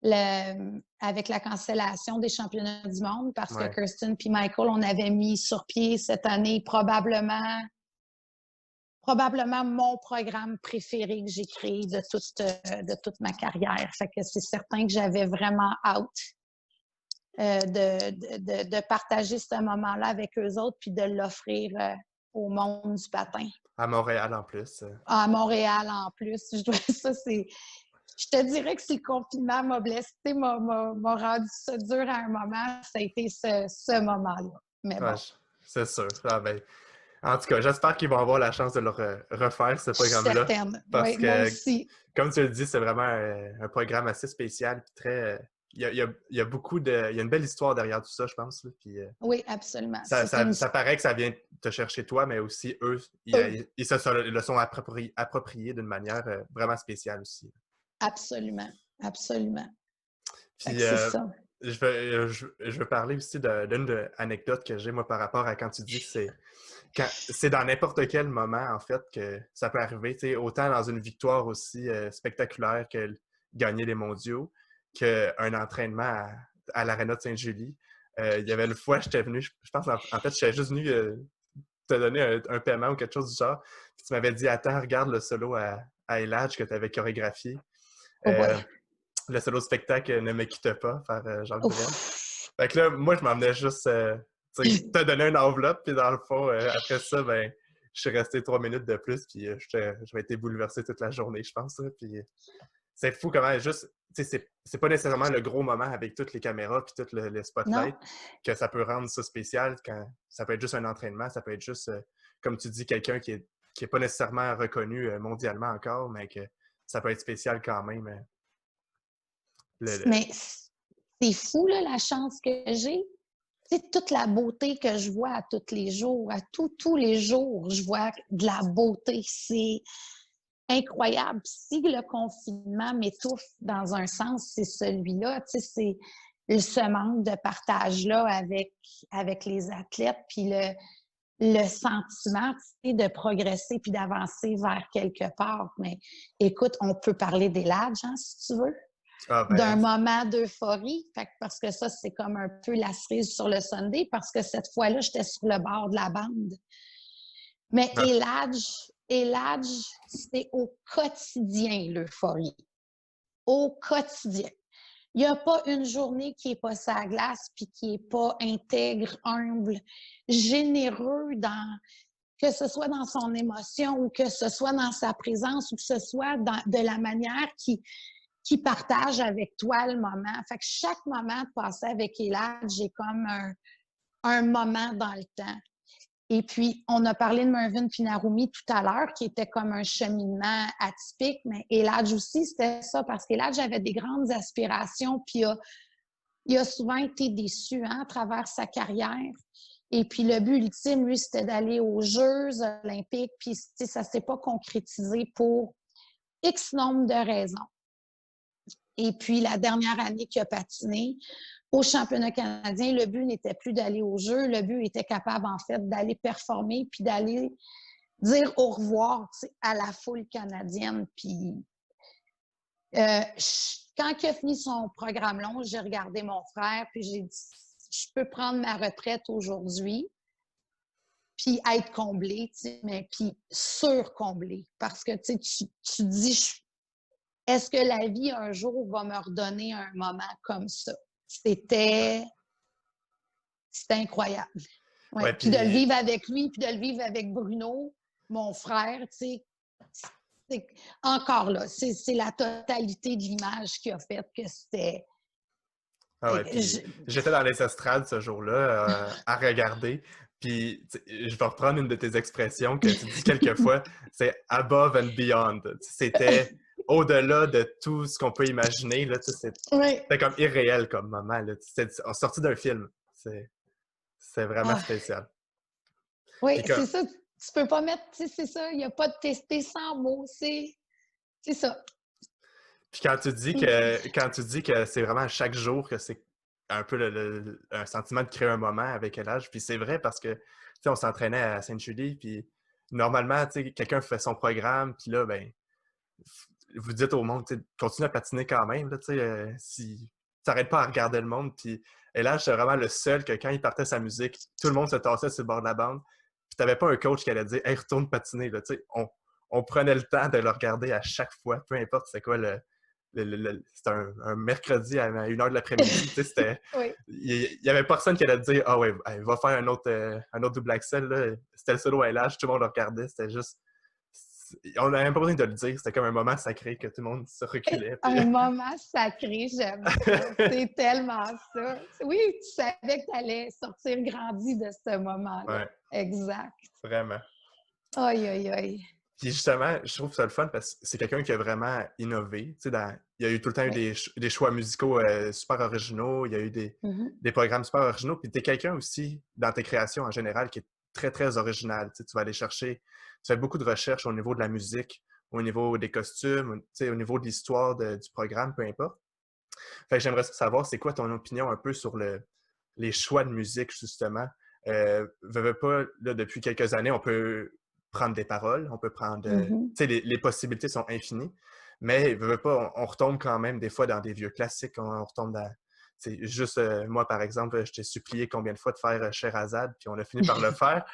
Speaker 2: avec la cancellation des championnats du monde parce que
Speaker 1: Ouais.
Speaker 2: Kirsten puis Michael, on avait mis sur pied cette année probablement mon programme préféré que j'ai créé de toute ma carrière. Fait que c'est certain que j'avais vraiment hâte de partager ce moment-là avec eux autres puis de l'offrir au monde du patin.
Speaker 1: À Montréal, en plus.
Speaker 2: À Montréal, en plus. Je te dirais que si le confinement m'a blessé, m'a rendu ça dur à un moment, ça a été ce moment-là. Mais
Speaker 1: Ouais,
Speaker 2: bon.
Speaker 1: c'est sûr. Ah, ben, en tout cas, j'espère qu'ils vont avoir la chance de le refaire, ce
Speaker 2: Je suis
Speaker 1: programme-là.
Speaker 2: certaine.
Speaker 1: Parce
Speaker 2: Oui, moi
Speaker 1: que,
Speaker 2: aussi.
Speaker 1: comme tu le dis, c'est vraiment un programme assez spécial. Puis très, il y a beaucoup de. Il y a une belle histoire derrière tout ça, je pense. Là, puis,
Speaker 2: Oui, absolument.
Speaker 1: ça,
Speaker 2: C'est
Speaker 1: ça,
Speaker 2: une...
Speaker 1: ça paraît que ça vient te chercher toi, mais aussi eux, ils le sont appropriés d'une manière vraiment spéciale aussi.
Speaker 2: Absolument. Absolument. Fait que
Speaker 1: Puis,
Speaker 2: c'est ça.
Speaker 1: je veux parler aussi d'une anecdote que j'ai, moi, par rapport à quand tu dis que c'est dans n'importe quel moment, en fait, que ça peut arriver. Tu sais, autant dans une victoire aussi spectaculaire que gagner les mondiaux, qu'un entraînement à l'Arena de Sainte-Julie. Il y avait une fois, j'étais venu, je pense, en fait, j'étais juste venu te donner un paiement ou quelque chose du genre. Puis tu m'avais dit, attends, regarde le solo à Eladj que tu avais chorégraphié.
Speaker 2: Oh boy.
Speaker 1: Euh, le solo spectacle Ne me quitte pas par Jacques Brel.
Speaker 2: Ouf.
Speaker 1: Fait que là, moi, je m'en venais juste te donner une enveloppe, puis dans le fond, après ça, ben, je suis resté 3 minutes de plus, puis je vais être bouleversé toute la journée, je pense. Là, puis c'est fou comment juste, tu sais, c'est pas nécessairement le gros moment avec toutes les caméras puis tout le
Speaker 2: Non,
Speaker 1: spotlight que ça peut rendre ça spécial quand ça peut être juste un entraînement, ça peut être juste, comme tu dis, quelqu'un qui est pas nécessairement reconnu mondialement encore, mais que ça peut être spécial quand même. Le-
Speaker 2: mais c'est fou, là, la chance que j'ai. Tu sais, toute la beauté que je vois à tous les jours, tous les jours, je vois de la beauté. C'est incroyable. Si le confinement m'étouffe dans un sens, c'est celui-là. Tu sais, c'est ce manque de partage-là avec les athlètes, puis le sentiment, tu sais, de progresser puis d'avancer vers quelque part. Mais écoute, on peut parler des ladges, hein, si tu veux,
Speaker 1: Ah
Speaker 2: d'un
Speaker 1: ben,
Speaker 2: moment d'euphorie. Parce que ça, c'est comme un peu la cerise sur le sundae, parce que cette fois-là, j'étais sur le bord de la bande. Mais
Speaker 1: ah,
Speaker 2: Eladj, c'est au quotidien l'euphorie. Au quotidien. Il n'y a pas une journée qui n'est pas sa glace puis qui n'est pas intègre, humble, généreux que ce soit dans son émotion ou que ce soit dans sa présence ou que ce soit de la manière qui partage avec toi le moment. Fait que chaque moment de passer avec Elad, j'ai comme un moment dans le temps. Et puis, on a parlé de Mervyn Pinarumi tout à l'heure, qui était comme un cheminement atypique, mais Eladj aussi, c'était ça, parce qu'Eladj avait des grandes aspirations, puis il a souvent été déçu hein, à travers sa carrière. Et puis, le but ultime, lui, c'était d'aller aux Jeux olympiques, puis ça ne s'est pas concrétisé pour X nombre de raisons. Et puis, la dernière année qu'il a patiné, au championnat canadien, le but n'était plus d'aller au jeu, le but était capable, en fait, d'aller performer puis d'aller dire au revoir à la foule canadienne. Puis, quand il a fini son programme long, j'ai regardé mon frère puis j'ai dit je peux prendre ma retraite aujourd'hui puis être comblé, mais puis surcomblé. Parce que tu dis est-ce que la vie un jour va me redonner un moment comme ça? C'était incroyable. Ouais.
Speaker 1: ouais,
Speaker 2: Puis de le
Speaker 1: puis
Speaker 2: vivre avec lui, puis de le vivre avec Bruno, mon frère, tu sais, encore là, c'est la totalité de l'image qui a fait que c'était.
Speaker 1: ah ouais, puis j'étais dans les estrades ce jour-là à regarder. Puis je vais reprendre une de tes expressions que tu dis quelquefois, c'est above and beyond. C'était au-delà de tout ce qu'on peut imaginer. Là,
Speaker 2: Oui.
Speaker 1: c'était comme irréel comme moment. Là. C'était sorti d'un film. C'est vraiment
Speaker 2: Ah,
Speaker 1: spécial.
Speaker 2: oui,
Speaker 1: Puis
Speaker 2: c'est ça. Tu peux pas mettre, c'est ça. Il n'y a pas de tester sans mots. C'est ça.
Speaker 1: Puis quand tu dis que c'est vraiment chaque jour que c'est un peu un sentiment de créer un moment avec l'âge, puis c'est vrai parce que tu sais, on s'entraînait à Sainte-Julie, puis normalement, tu sais, quelqu'un fait son programme, puis là, ben, vous dites au monde, continue à patiner quand même, là, si tu n'arrêtes pas à regarder le monde. Puis, et là, j'étais vraiment le seul que quand il partait sa musique, tout le monde se tassait sur le bord de la bande. Puis, tu n'avais pas un coach qui allait dire « Hey, retourne patiner. » Là, on prenait le temps de le regarder à chaque fois, peu importe c'est quoi c'était un mercredi à 1h de l'après-midi.
Speaker 2: Oui.
Speaker 1: Il n'y avait personne qui allait te dire « Ah ouais, va faire un autre double axel. » C'était le solo LH, tout le monde le regardait. C'était juste... On n'avait même pas besoin de le dire. C'était comme un moment sacré que tout le monde se reculait. Puis...
Speaker 2: Un moment sacré, j'aime ça. C'est tellement ça. Oui, tu savais que tu allais sortir grandi de ce moment-là.
Speaker 1: Ouais,
Speaker 2: Exact.
Speaker 1: vraiment.
Speaker 2: Aïe, aïe, aïe.
Speaker 1: Puis justement, je trouve ça le fun parce que c'est quelqu'un qui a vraiment innové. Il y a eu tout le temps eu
Speaker 2: Oui.
Speaker 1: des choix musicaux super originaux, il y a eu des programmes super originaux. Puis tu es quelqu'un aussi, dans tes créations en général, qui est très, très original. Tu vas aller chercher, tu fais beaucoup de recherches au niveau de la musique, au niveau des costumes, au niveau de l'histoire du programme, peu importe. Fait que j'aimerais savoir, c'est quoi ton opinion un peu sur les choix de musique, justement? Veux pas, là, depuis quelques années, on peut prendre des paroles, on peut prendre... les possibilités sont infinies, mais veux pas, on retombe quand même des fois dans des vieux classiques, on retombe dans... C'est juste, moi, par exemple, je t'ai supplié combien de fois de faire Sherazade, puis on a fini par le faire.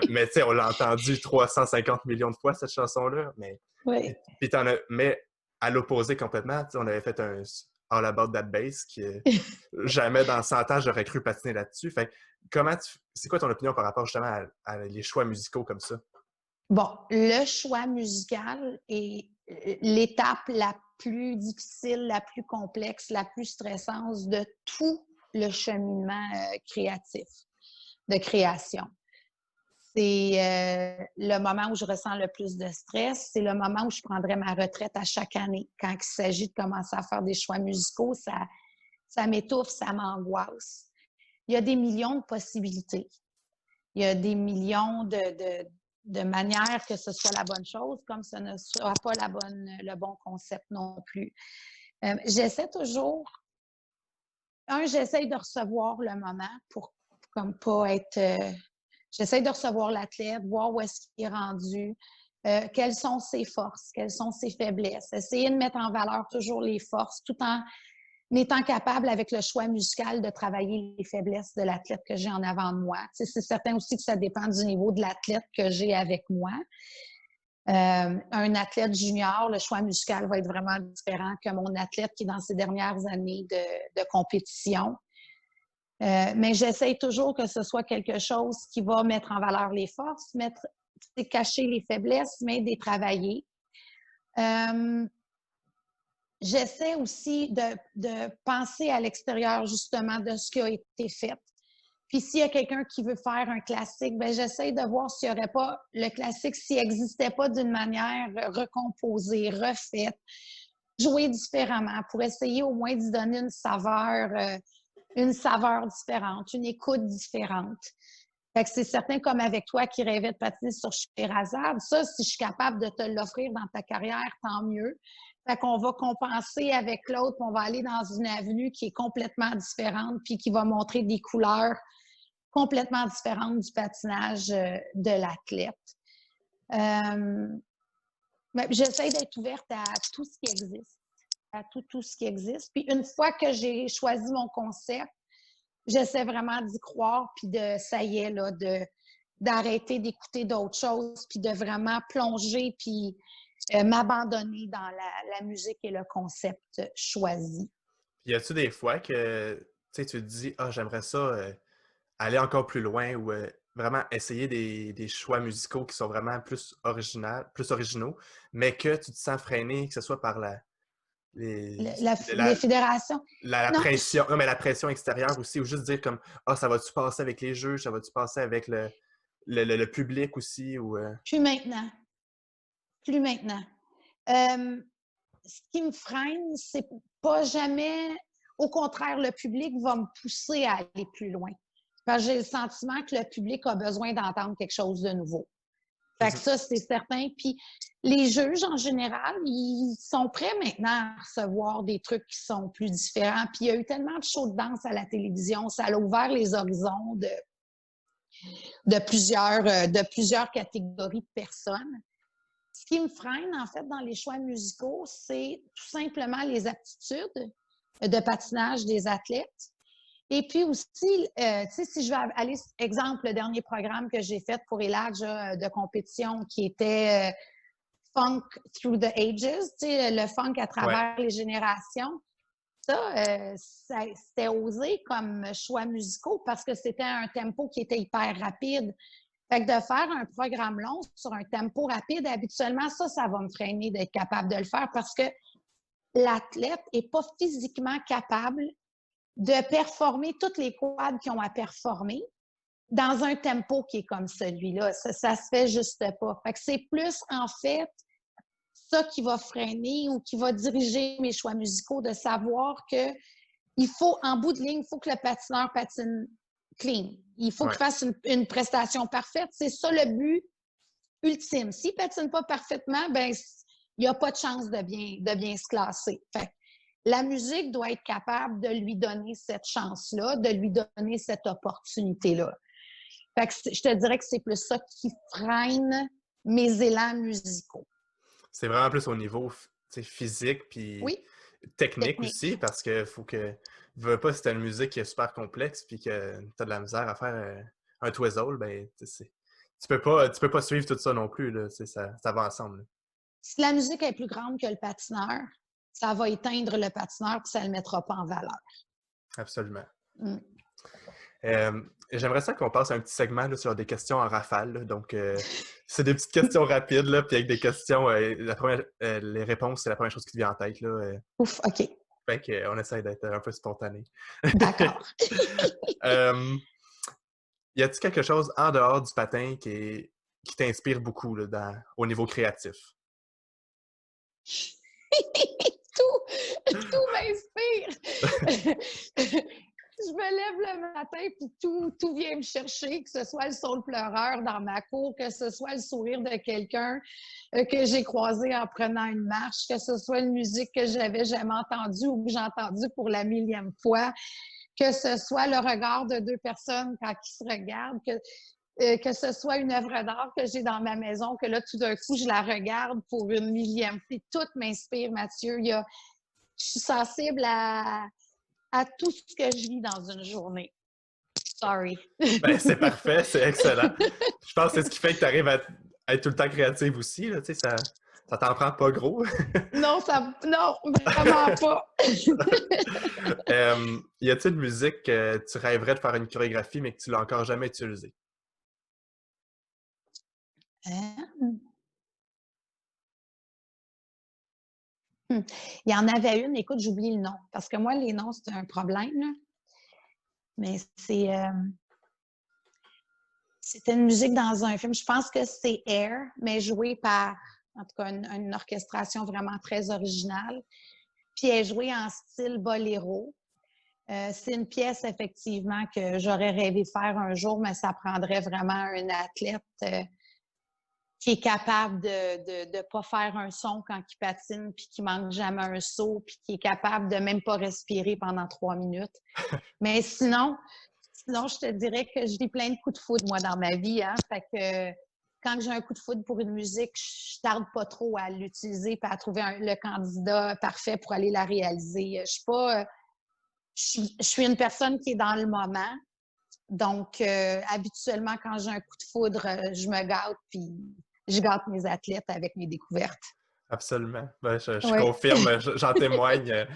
Speaker 1: Mais tu sais, on l'a entendu 350 millions de fois, cette chanson-là.
Speaker 2: Oui.
Speaker 1: Mais à l'opposé complètement, on avait fait un All About That Bass qui jamais dans 100 ans j'aurais cru patiner là-dessus. Fait c'est quoi ton opinion par rapport justement à les choix musicaux comme ça?
Speaker 2: Bon, le choix musical est l'étape la plus difficile, la plus complexe, la plus stressante de tout le cheminement créatif, de création. C'est le moment où je ressens le plus de stress. C'est le moment où je prendrais ma retraite à chaque année. Quand il s'agit de commencer à faire des choix musicaux, ça m'étouffe, ça m'angoisse. Il y a des millions de possibilités. Il y a des millions de manières que ce soit la bonne chose, comme ce ne soit pas le bon concept non plus. J'essaie toujours, j'essaie de recevoir le moment pour comme pas être... j'essaie de recevoir l'athlète, voir où est-ce qu'il est rendu, quelles sont ses forces, quelles sont ses faiblesses. Essayer de mettre en valeur toujours les forces tout en étant capable, avec le choix musical, de travailler les faiblesses de l'athlète que j'ai en avant de moi. C'est certain aussi que ça dépend du niveau de l'athlète que j'ai avec moi. Un athlète junior, le choix musical va être vraiment différent que mon athlète qui est dans ses dernières années de compétition. Mais j'essaie toujours que ce soit quelque chose qui va mettre en valeur les forces, cacher les faiblesses, mais les travailler. J'essaie aussi de penser à l'extérieur, justement, de ce qui a été fait. Puis s'il y a quelqu'un qui veut faire un classique, bien, j'essaie de voir s'il n'y aurait pas le classique, s'il n'existait pas d'une manière recomposée, refaite, jouée différemment, pour essayer au moins d'y donner une saveur différente, une écoute différente. Fait que c'est certain, comme avec toi qui rêvais de patiner sur Sherazade, ça, si je suis capable de te l'offrir dans ta carrière, tant mieux. Fait qu'on va compenser avec l'autre, on va aller dans une avenue qui est complètement différente puis qui va montrer des couleurs complètement différentes du patinage de l'athlète. J'essaie d'être ouverte à tout ce qui existe, à tout ce qui existe. Puis une fois que j'ai choisi mon concept, j'essaie vraiment d'y croire, puis ça y est, là, d'arrêter d'écouter d'autres choses, puis de vraiment plonger, puis m'abandonner dans la musique et le concept choisi.
Speaker 1: Y a-tu des fois que tu te dis « Ah, j'aimerais ça aller encore plus loin » ou vraiment essayer des choix musicaux qui sont vraiment plus originaux, mais que tu te sens freiné, que ce soit par
Speaker 2: Les fédérations?
Speaker 1: la
Speaker 2: Non,
Speaker 1: pression, non, mais la pression extérieure aussi, ou juste dire comme ah, ça va-tu passer avec les juges, ça va-tu passer avec le public aussi, ou
Speaker 2: plus maintenant. Plus maintenant. Ce qui me freine, c'est pas jamais... Au contraire, le public va me pousser à aller plus loin. Parce que j'ai le sentiment que le public a besoin d'entendre quelque chose de nouveau. Fait que ça, c'est certain. Puis les juges, en général, ils sont prêts maintenant à recevoir des trucs qui sont plus différents. Puis il y a eu tellement de shows de danse à la télévision, ça a ouvert les horizons de plusieurs catégories de personnes. Ce qui me freine, en fait, dans les choix musicaux, c'est tout simplement les aptitudes de patinage des athlètes. Et puis aussi, tu sais, si je vais aller, exemple, le dernier programme que j'ai fait pour ELAG de compétition qui était Funk Through the Ages, tu sais, le funk à travers les générations. Ça, c'était osé comme choix musicaux parce que c'était un tempo qui était hyper rapide. Fait que de faire un programme long sur un tempo rapide, habituellement, ça va me freiner d'être capable de le faire parce que l'athlète n'est pas physiquement capable de performer toutes les quads qu'ils ont à performer dans un tempo qui est comme celui-là. Ça se fait juste pas. Fait que c'est plus, en fait, ça qui va freiner ou qui va diriger mes choix musicaux, de savoir que il faut, en bout de ligne, il faut que le patineur patine clean. Il faut qu'il fasse une prestation parfaite. C'est ça le but ultime. S'il ne patine pas parfaitement, ben il n'y a pas de chance de bien se classer. Fait que la musique doit être capable de lui donner cette chance-là, de lui donner cette opportunité-là. Fait que je te dirais que c'est plus ça qui freine mes élans musicaux.
Speaker 1: C'est vraiment plus au niveau physique puis technique aussi, parce que faut que... veux pas, si t'as une musique qui est super complexe puis que t'as de la misère à faire un twizzle, ben tu peux pas suivre tout ça non plus, là, ça va ensemble. Là.
Speaker 2: Si la musique est plus grande que le patineur, ça va éteindre le patineur et ça ne le mettra pas en valeur.
Speaker 1: Absolument. J'aimerais ça qu'on passe à un petit segment là, sur des questions en rafale. Là. Donc, c'est des petites questions rapides, là, puis avec des questions, les réponses, c'est la première chose qui te vient en tête. Là,
Speaker 2: Ouf, OK.
Speaker 1: Fait qu'on essaie d'être un peu spontané.
Speaker 2: D'accord.
Speaker 1: Y a-t-il quelque chose en dehors du patin qui t'inspire beaucoup là, au niveau créatif?
Speaker 2: Tout m'inspire! Je me lève le matin puis tout vient me chercher, que ce soit le saule pleureur dans ma cour, que ce soit le sourire de quelqu'un que j'ai croisé en prenant une marche, que ce soit une musique que j'avais jamais entendue ou que j'ai entendue pour la 1000e fois, que ce soit le regard de deux personnes quand ils se regardent, que ce soit une œuvre d'art que j'ai dans ma maison, que là, tout d'un coup, je la regarde pour une 1000e fois. Tout m'inspire, Mathieu. Je suis sensible à tout ce que je vis dans une journée. Sorry.
Speaker 1: Ben, c'est parfait, c'est excellent. Je pense que c'est ce qui fait que tu arrives à être tout le temps créative aussi. Là, ça t'en prend pas gros.
Speaker 2: Non, vraiment pas.
Speaker 1: Y a-t-il une musique que tu rêverais de faire une chorégraphie, mais que tu l'as encore jamais utilisée?
Speaker 2: Il y en avait une, écoute, j'oublie le nom, parce que moi, les noms, c'est un problème. Là. Mais c'était une musique dans un film, je pense que c'est Air, mais jouée par, en tout cas, une orchestration vraiment très originale. Puis elle est jouée en style boléro. C'est une pièce, effectivement, que j'aurais rêvé faire un jour, mais ça prendrait vraiment un athlète qui est capable de ne pas faire un son quand il patine, puis qui manque jamais un saut, puis qui est capable de même pas respirer pendant 3 minutes. Mais sinon, je te dirais que je vis plein de coups de foudre, moi, dans ma vie. Hein? Fait que quand j'ai un coup de foudre pour une musique, je tarde pas trop à l'utiliser et à trouver le candidat parfait pour aller la réaliser. Je suis pas... Je suis une personne qui est dans le moment. Donc, habituellement, quand j'ai un coup de foudre, je me gâte puis je gâte mes athlètes avec mes découvertes.
Speaker 1: Absolument. Ben, je confirme, j'en témoigne.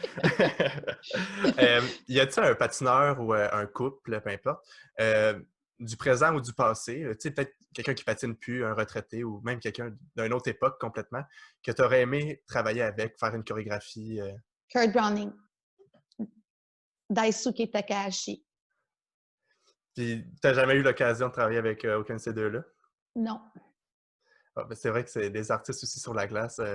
Speaker 1: Y a-t-il un patineur ou un couple, peu importe, du présent ou du passé, tu sais, peut-être quelqu'un qui patine plus, un retraité ou même quelqu'un d'une autre époque complètement, que tu aurais aimé travailler avec, faire une chorégraphie?
Speaker 2: Kurt Browning. Daisuke Takahashi.
Speaker 1: Puis, tu n'as jamais eu l'occasion de travailler avec aucun de ces deux-là?
Speaker 2: Non.
Speaker 1: Ah, ben c'est vrai que c'est des artistes aussi sur la glace à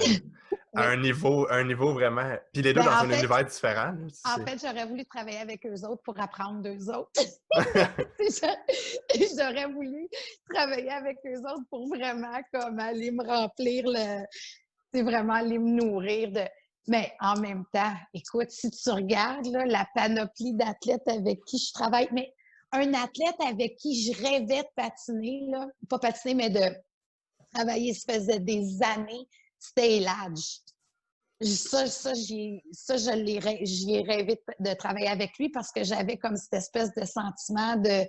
Speaker 1: un niveau vraiment... Puis les deux dans un univers différent. Là,
Speaker 2: en fait, j'aurais voulu travailler avec eux autres pour apprendre d'eux autres. J'aurais voulu travailler avec eux autres pour vraiment comme aller me remplir c'est vraiment aller me nourrir de... Mais en même temps, écoute, si tu regardes là, la panoplie d'athlètes avec qui je travaille, mais un athlète avec qui je rêvais de patiner, là, pas patiner, mais travaillé, ça faisait des années, c'était Eladj. J'y ai rêvé de travailler avec lui parce que j'avais comme cette espèce de sentiment de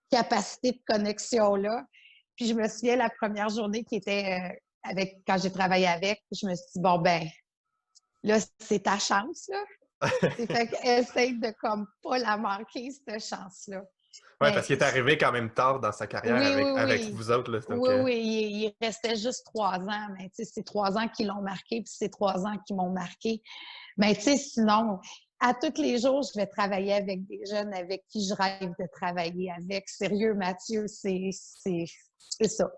Speaker 2: capacité de connexion-là. Puis je me souviens, la première journée qui était quand j'ai travaillé avec, je me suis dit, bon, ben, là, c'est ta chance, là. Fait qu'essaye de comme pas la manquer, cette chance-là.
Speaker 1: Ouais, parce qu'il est arrivé quand même tard dans sa carrière
Speaker 2: Oui, oui,
Speaker 1: avec
Speaker 2: oui.
Speaker 1: vous autres. Là, donc,
Speaker 2: Oui, oui, il restait juste 3 ans, mais tu sais, c'est 3 ans qui l'ont marqué, puis c'est 3 ans qui m'ont marqué. Mais tu sais, sinon, à tous les jours, je vais travailler avec des jeunes avec qui je rêve de travailler avec. Sérieux, Mathieu, c'est ça.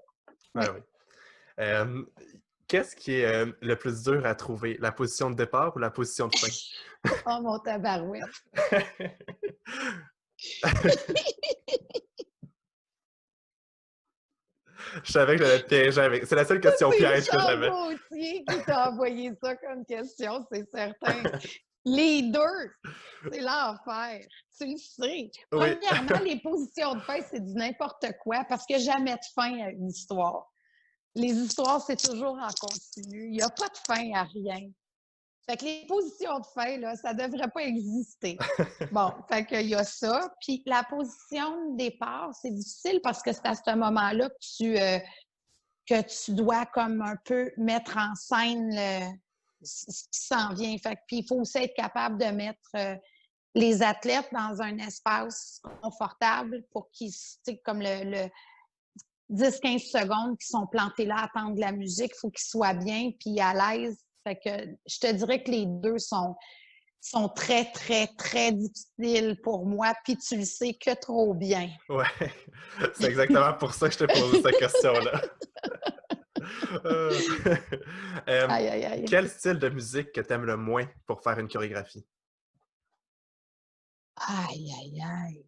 Speaker 2: Oui.
Speaker 1: ouais, oui. Qu'est-ce qui est le plus dur à trouver? La position de départ ou la position de fin?
Speaker 2: Oh, mon tabarouette!
Speaker 1: Je savais que j'allais te piéger avec. C'est la seule question
Speaker 2: C'est
Speaker 1: piège que
Speaker 2: Charles
Speaker 1: j'avais.
Speaker 2: Gauthier qui t'a envoyé ça comme question, c'est certain. Les deux, c'est l'enfer. Tu le sais.
Speaker 1: Oui.
Speaker 2: Premièrement, les positions de fin, c'est du n'importe quoi parce qu'il n'y a jamais de fin à une histoire. Les histoires, c'est toujours en continu. Il n'y a pas de fin à rien. Fait que les positions de fin, là, ça ne devrait pas exister. Bon, fait qu'il y a ça. Puis la position de départ, c'est difficile parce que c'est à ce moment-là que tu dois comme un peu mettre en scène ce qui s'en vient. Fait que, puis il faut aussi être capable de mettre les athlètes dans un espace confortable pour qu'ils, tu sais, comme le 10-15 secondes qui sont plantés là à attendre de la musique, il faut qu'ils soient bien puis à l'aise. Fait que je te dirais que les deux sont très, très, très difficiles pour moi, puis tu le sais que trop bien.
Speaker 1: Ouais. C'est exactement pour ça que je t'ai posé cette question-là. Euh,
Speaker 2: Aïe, aïe, aïe.
Speaker 1: Quel style de musique que tu aimes le moins pour faire une chorégraphie?
Speaker 2: Aïe, aïe, aïe.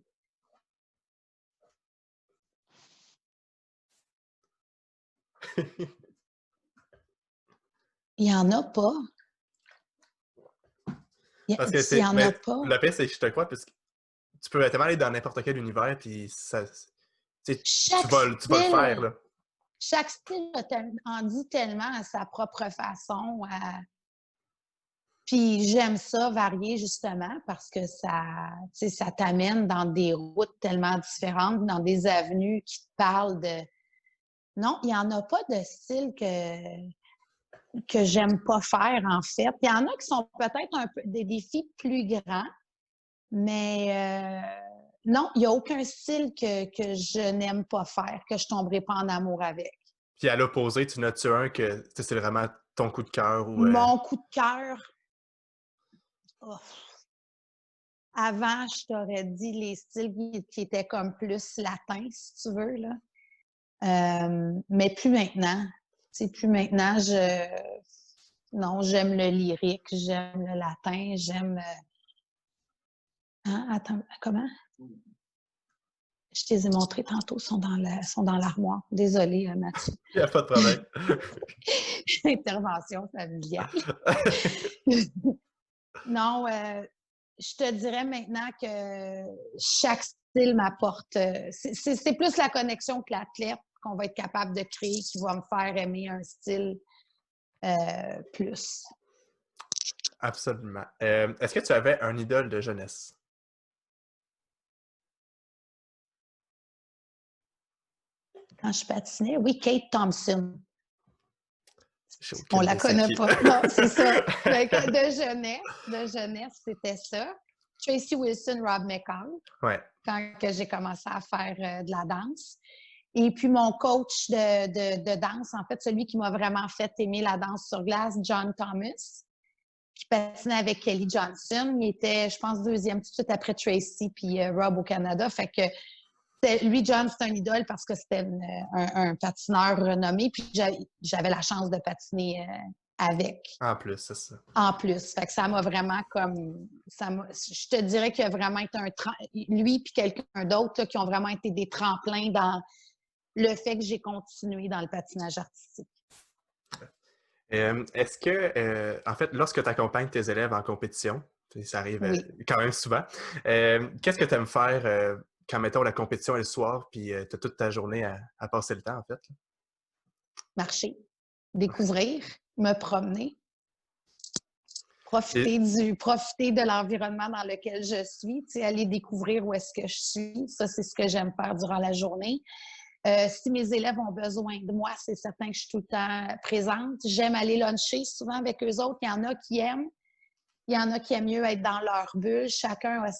Speaker 2: Il n'y en a pas.
Speaker 1: Parce que
Speaker 2: S'il n'y en a pas.
Speaker 1: le pire, c'est que je te crois, parce que tu peux tellement aller dans n'importe quel univers, puis ça,
Speaker 2: Chaque
Speaker 1: tu vas le faire,
Speaker 2: style,
Speaker 1: là.
Speaker 2: chaque style en dit tellement à sa propre façon. Puis j'aime ça varier justement parce que ça t'amène dans des routes tellement différentes, dans des avenues qui te parlent de. Non, il n'y en a pas de style que j'aime pas faire, en fait. Il y en a qui sont peut-être un peu des défis plus grands, mais non, il n'y a aucun style que je n'aime pas faire, que je ne tomberai pas en amour avec.
Speaker 1: Puis à l'opposé, tu notes-tu un que c'est vraiment ton coup de cœur ou.
Speaker 2: Mon coup de cœur, oh, avant, je t'aurais dit les styles qui étaient comme plus latins, si tu veux, là. Mais plus maintenant. C'est plus maintenant, non, j'aime le lyrique, j'aime le latin, j'aime. Hein? Attends, comment? Je te les ai montrés tantôt, sont dans l'armoire. Désolée, Mathieu.
Speaker 1: Il n'y a pas de problème.
Speaker 2: Intervention familiale. Non, je te dirais maintenant que chaque style m'apporte. C'est plus la connexion que l'athlète qu'on va être capable de créer qui va me faire aimer un style plus.
Speaker 1: Absolument. Est-ce que tu avais un idole de jeunesse?
Speaker 2: Quand je patinais, oui, Kate Thompson. On la
Speaker 1: C'est
Speaker 2: connaît
Speaker 1: qui?
Speaker 2: pas. Non, c'est ça. De jeunesse, c'était ça. Tracy Wilson, Rob McCall,
Speaker 1: Ouais.
Speaker 2: quand j'ai commencé à faire de la danse. Et puis, mon coach de danse, en fait, celui qui m'a vraiment fait aimer la danse sur glace, John Thomas, qui patinait avec Kelly Johnson. Il était, je pense, deuxième tout de suite après Tracy puis Rob au Canada. Fait que lui, John, c'est un idole parce que c'était un patineur renommé. Puis, j'avais la chance de patiner avec.
Speaker 1: En plus, c'est ça.
Speaker 2: En plus. Fait que ça m'a vraiment comme. Je te dirais qu'il a vraiment été lui puis quelqu'un d'autre qui ont vraiment été des tremplins dans le fait que j'ai continué dans le patinage artistique.
Speaker 1: Est-ce que, en fait, lorsque tu accompagnes tes élèves en compétition, ça arrive quand même souvent, qu'est-ce que tu aimes faire quand, mettons, la compétition est le soir, puis tu as toute ta journée à passer le temps, en fait?
Speaker 2: marcher, découvrir, me promener,
Speaker 1: Et
Speaker 2: profiter de l'environnement dans lequel je suis, aller découvrir où est-ce que je suis. Ça, c'est ce que j'aime faire durant la journée. Si mes élèves ont besoin de moi, c'est certain que je suis tout le temps présente. J'aime aller luncher souvent avec eux autres. Il y en a qui aiment. Il y en a qui aiment mieux être dans leur bulle. Chacun a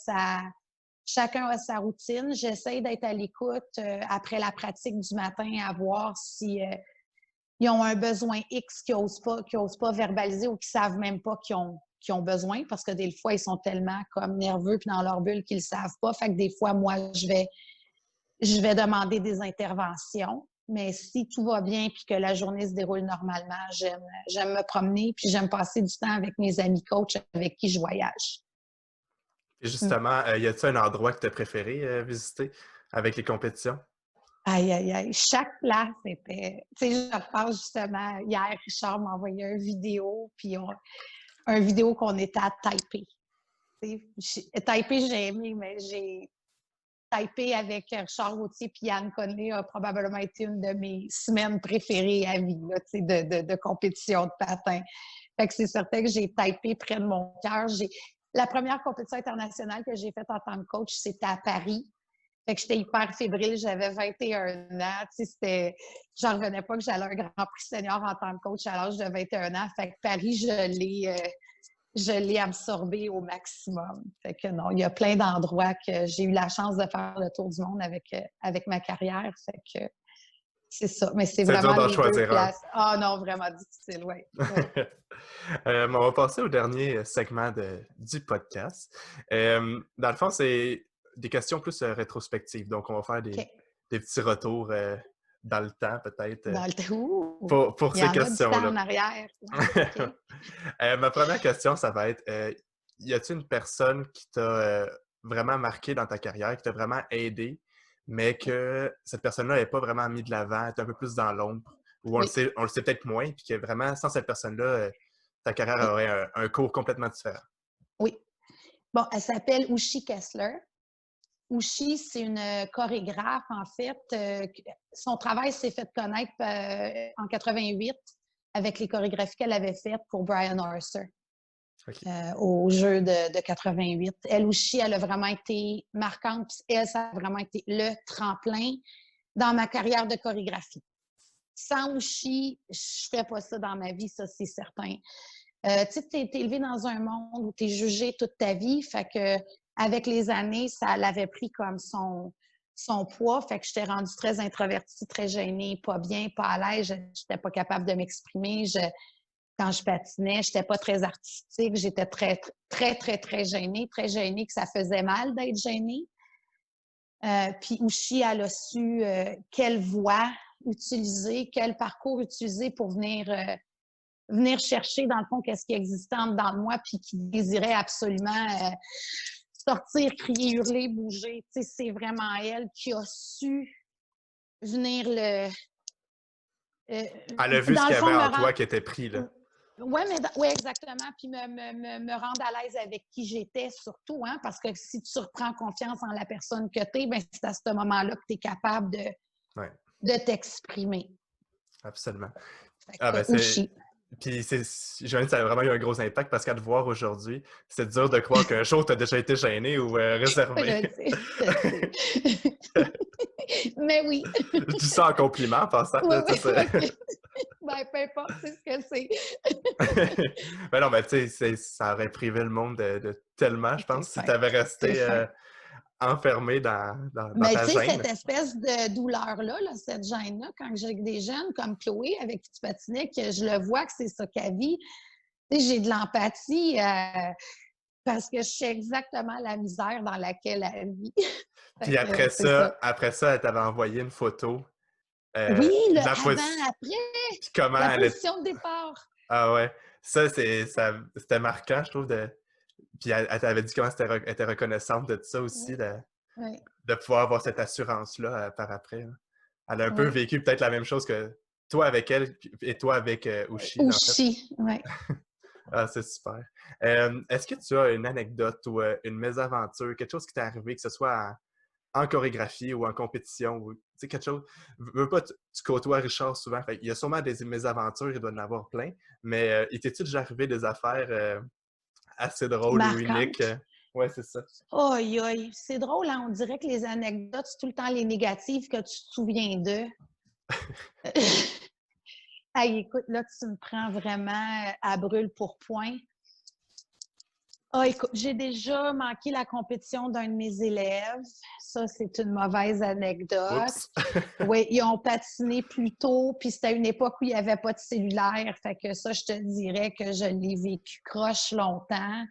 Speaker 2: sa routine. J'essaie d'être à l'écoute après la pratique du matin à voir si ils ont un besoin X qu'ils n'osent pas verbaliser ou qu'ils ne savent même pas qu'ils ont besoin parce que des fois, ils sont tellement comme nerveux puis dans leur bulle qu'ils ne savent pas. Fait que des fois, moi, je vais demander des interventions. Mais si tout va bien puis que la journée se déroule normalement, j'aime me promener puis j'aime passer du temps avec mes amis coachs avec qui je voyage.
Speaker 1: et justement, y a-t-il un endroit que tu as préféré visiter avec les compétitions?
Speaker 2: Aïe, aïe, aïe. Chaque place était... Tu sais, je repense justement, hier, Richard m'a envoyé une vidéo, puis un vidéo qu'on était à Taipei. Taipei, j'ai aimé, mais Taipei avec Richard Gauthier puis Yann Conley a probablement été une de mes semaines préférées à vie, là, de compétition de patin. Fait que c'est certain que j'ai Taipei près de mon cœur. La première compétition internationale que j'ai faite en tant que coach, c'était à Paris. Fait que j'étais hyper fébrile, j'avais 21 ans. J'en revenais pas que j'allais un Grand Prix senior en tant que coach à l'âge de 21 ans. Fait que Paris, je l'ai absorbé au maximum. Fait que non, il y a plein d'endroits que j'ai eu la chance de faire le tour du monde avec ma carrière. Fait que c'est ça. Mais c'est
Speaker 1: C'est dur
Speaker 2: vraiment
Speaker 1: d'en
Speaker 2: les deux
Speaker 1: choisir un.
Speaker 2: places. Ah non, vraiment difficile, oui. Ouais.
Speaker 1: On va passer au dernier segment du podcast. Dans le fond, c'est des questions plus rétrospectives. Donc, on va faire
Speaker 2: OK.
Speaker 1: des petits retours dans le temps, peut-être,
Speaker 2: Dans le Ouh!
Speaker 1: pour
Speaker 2: Il y
Speaker 1: ces
Speaker 2: en a du temps
Speaker 1: questions-là.
Speaker 2: en arrière. Ouais, OK.
Speaker 1: Ma première question, ça va être, y a-t-il une personne qui t'a vraiment marqué dans ta carrière, qui t'a vraiment aidé, mais que cette personne-là n'est pas vraiment mis de l'avant, est un peu plus dans l'ombre, ou
Speaker 2: Oui,
Speaker 1: on le sait peut-être moins, puis que vraiment, sans cette personne-là, ta carrière
Speaker 2: oui,
Speaker 1: aurait un cours complètement différent.
Speaker 2: oui. Bon, elle s'appelle Ushi Kessler. Ushi, c'est une chorégraphe, en fait. Son travail s'est fait connaître en 88 avec les chorégraphies qu'elle avait faites pour Brian Orser
Speaker 1: OK.
Speaker 2: au jeu de 88. Elle, Ushi, elle a vraiment été marquante. Puis elle, ça a vraiment été le tremplin dans ma carrière de chorégraphie. Sans Ushi, je ne ferais pas ça dans ma vie, ça, c'est certain. Tu sais, tu es élevé dans un monde où tu es jugé toute ta vie. Fait que avec les années, ça l'avait pris comme son poids. Fait que j'étais rendue très introvertie, très gênée, pas bien, pas à l'aise. Je n'étais pas capable de m'exprimer. Quand je patinais, je n'étais pas très artistique. J'étais très, très, très, très gênée. Très gênée que ça faisait mal d'être gênée. Puis Ushi, elle a su quelle voie utiliser, quel parcours utiliser pour venir chercher, dans le fond, qu'est-ce qui existait en dedans de moi, puis qui désirait absolument sortir, crier, hurler, bouger. Tu sais, c'est vraiment elle qui a su venir
Speaker 1: Elle a vu ce
Speaker 2: dans
Speaker 1: qu'il
Speaker 2: le
Speaker 1: y avait
Speaker 2: fond, me
Speaker 1: en toi
Speaker 2: rendre...
Speaker 1: qui était pris, là.
Speaker 2: Oui, ouais, exactement. Puis me rendre à l'aise avec qui j'étais, surtout, hein, parce que si tu reprends confiance en la personne que tu es, ben, c'est à ce moment-là que tu es capable
Speaker 1: Ouais,
Speaker 2: de t'exprimer.
Speaker 1: absolument.
Speaker 2: Fait
Speaker 1: Ah ben
Speaker 2: que,
Speaker 1: c'est.
Speaker 2: Uchi.
Speaker 1: Puis j'imagine que ça a vraiment eu un gros impact parce qu'à te voir aujourd'hui, c'est dur de croire qu'un jour tu as déjà été gêné ou réservé.
Speaker 2: Je sais. Mais oui.
Speaker 1: Je dis ça en compliment en passant.
Speaker 2: Oui,
Speaker 1: Là,
Speaker 2: oui,
Speaker 1: tu sais,
Speaker 2: OK. Ben, peu importe, c'est ce que c'est.
Speaker 1: ben non, mais tu sais, ça aurait privé le monde de tellement, je
Speaker 2: C'est
Speaker 1: pense, si
Speaker 2: fin.
Speaker 1: tu avais
Speaker 2: C'est
Speaker 1: resté
Speaker 2: fin.
Speaker 1: enfermé dans
Speaker 2: Mais
Speaker 1: ta
Speaker 2: tu sais, cette
Speaker 1: gêne.
Speaker 2: espèce de douleur-là, là, cette gêne-là, quand j'ai des jeunes comme Chloé avec qui tu patinais, que je le vois que c'est ça qu'elle vit, tu sais, j'ai de l'empathie parce que je sais exactement la misère dans laquelle elle vit. Fait
Speaker 1: Puis
Speaker 2: que c'est ça.
Speaker 1: après ça, elle t'avait envoyé une photo
Speaker 2: Oui, le
Speaker 1: de la
Speaker 2: avant,
Speaker 1: position.
Speaker 2: après,
Speaker 1: Puis comment
Speaker 2: la
Speaker 1: elle est.
Speaker 2: position de départ.
Speaker 1: Ah ouais. C'était marquant, je trouve. Puis elle t'avait dit comment elle était reconnaissante de ça aussi,
Speaker 2: Oui, oui,
Speaker 1: de pouvoir avoir cette assurance-là par après. Hein. Elle a un peu
Speaker 2: oui.
Speaker 1: vécu peut-être la même chose que toi avec elle et toi avec Ushi, en fait.
Speaker 2: Ouchi, oui.
Speaker 1: Ah, c'est super. Est-ce que tu as une anecdote ou une mésaventure, quelque chose qui t'est arrivé, que ce soit en chorégraphie ou en compétition, ou tu sais, quelque chose. Veux pas, tu côtoies Richard souvent. Fait, il y a sûrement des mésaventures, il doit en avoir plein. Mais il t'est-il déjà arrivé des affaires assez drôles ou uniques?
Speaker 2: Marquante.
Speaker 1: Ouais, c'est ça.
Speaker 2: Aïe, aïe. C'est drôle, hein? On dirait que les anecdotes, c'est tout le temps les négatives que tu te souviens d'eux. Hey, écoute, là, tu me prends vraiment à brûle pour point. Ah, écoute, j'ai déjà manqué la compétition d'un de mes élèves. Ça, c'est une mauvaise anecdote.
Speaker 1: Oups!
Speaker 2: Oui, ils ont patiné plus tôt, puis c'était une époque où il n'y avait pas de cellulaire. Fait que ça, je te dirais que je l'ai vécu croche longtemps.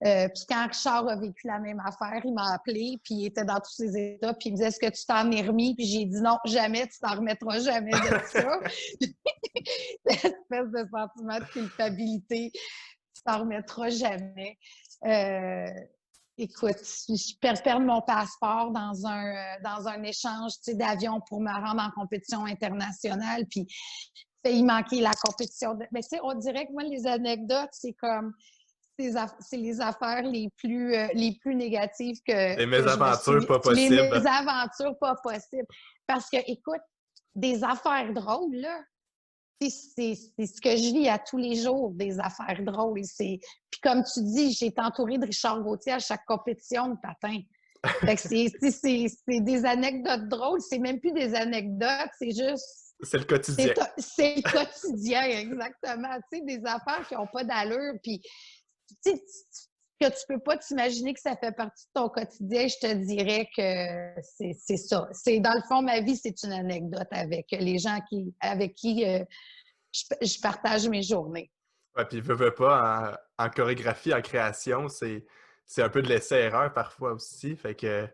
Speaker 2: Puis quand Richard a vécu la même affaire, il m'a appelé, puis il était dans tous ses états, puis il me disait, est-ce que tu t'en es remis? Puis j'ai dit, non, jamais, tu t'en remettras jamais de ça. L'espèce de sentiment de culpabilité, tu t'en remettras jamais. Écoute, je perds mon passeport dans un échange d'avion pour me rendre en compétition internationale, puis il manquait la compétition. Mais tu sais, on dirait que moi, les anecdotes, c'est comme c'est les affaires les plus négatives
Speaker 1: Des
Speaker 2: que je me
Speaker 1: mésaventures
Speaker 2: souviens.
Speaker 1: pas
Speaker 2: Les
Speaker 1: possibles.
Speaker 2: mésaventures pas possibles. Parce que, écoute, des affaires drôles, là, c'est ce que je vis à tous les jours, des affaires drôles. Puis comme tu dis, j'ai été entourée de Richard Gauthier à chaque compétition de patin. Fait que c'est des anecdotes drôles. C'est même plus des anecdotes, c'est juste...
Speaker 1: C'est le quotidien.
Speaker 2: C'est le quotidien, exactement. Tu sais, des affaires qui n'ont pas d'allure. Puis, tu sais, que tu peux pas t'imaginer que ça fait partie de ton quotidien, je te dirais que c'est ça. Dans le fond, ma vie, c'est une anecdote avec les gens avec qui je partage mes journées.
Speaker 1: Ouais, puis veux pas, en chorégraphie, en création, c'est un peu de l'essai-erreur parfois aussi. Fait que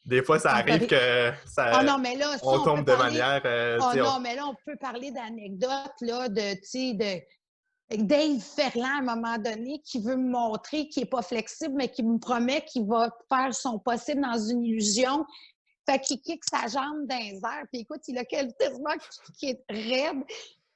Speaker 1: des fois, ça arrive que
Speaker 2: Oh
Speaker 1: ça
Speaker 2: non, mais là, ça,
Speaker 1: on
Speaker 2: on peut
Speaker 1: tombe de
Speaker 2: parler.
Speaker 1: manière.
Speaker 2: Oh
Speaker 1: Tu sais,
Speaker 2: non, mais là, on peut parler d'anecdotes, là, tu sais, Dave Ferland, à un moment donné, qui veut me montrer qu'il n'est pas flexible, mais qui me promet qu'il va faire son possible dans une illusion. Fait qu'il kick sa jambe dans les airs. Puis écoute, il a quasiment kické raide.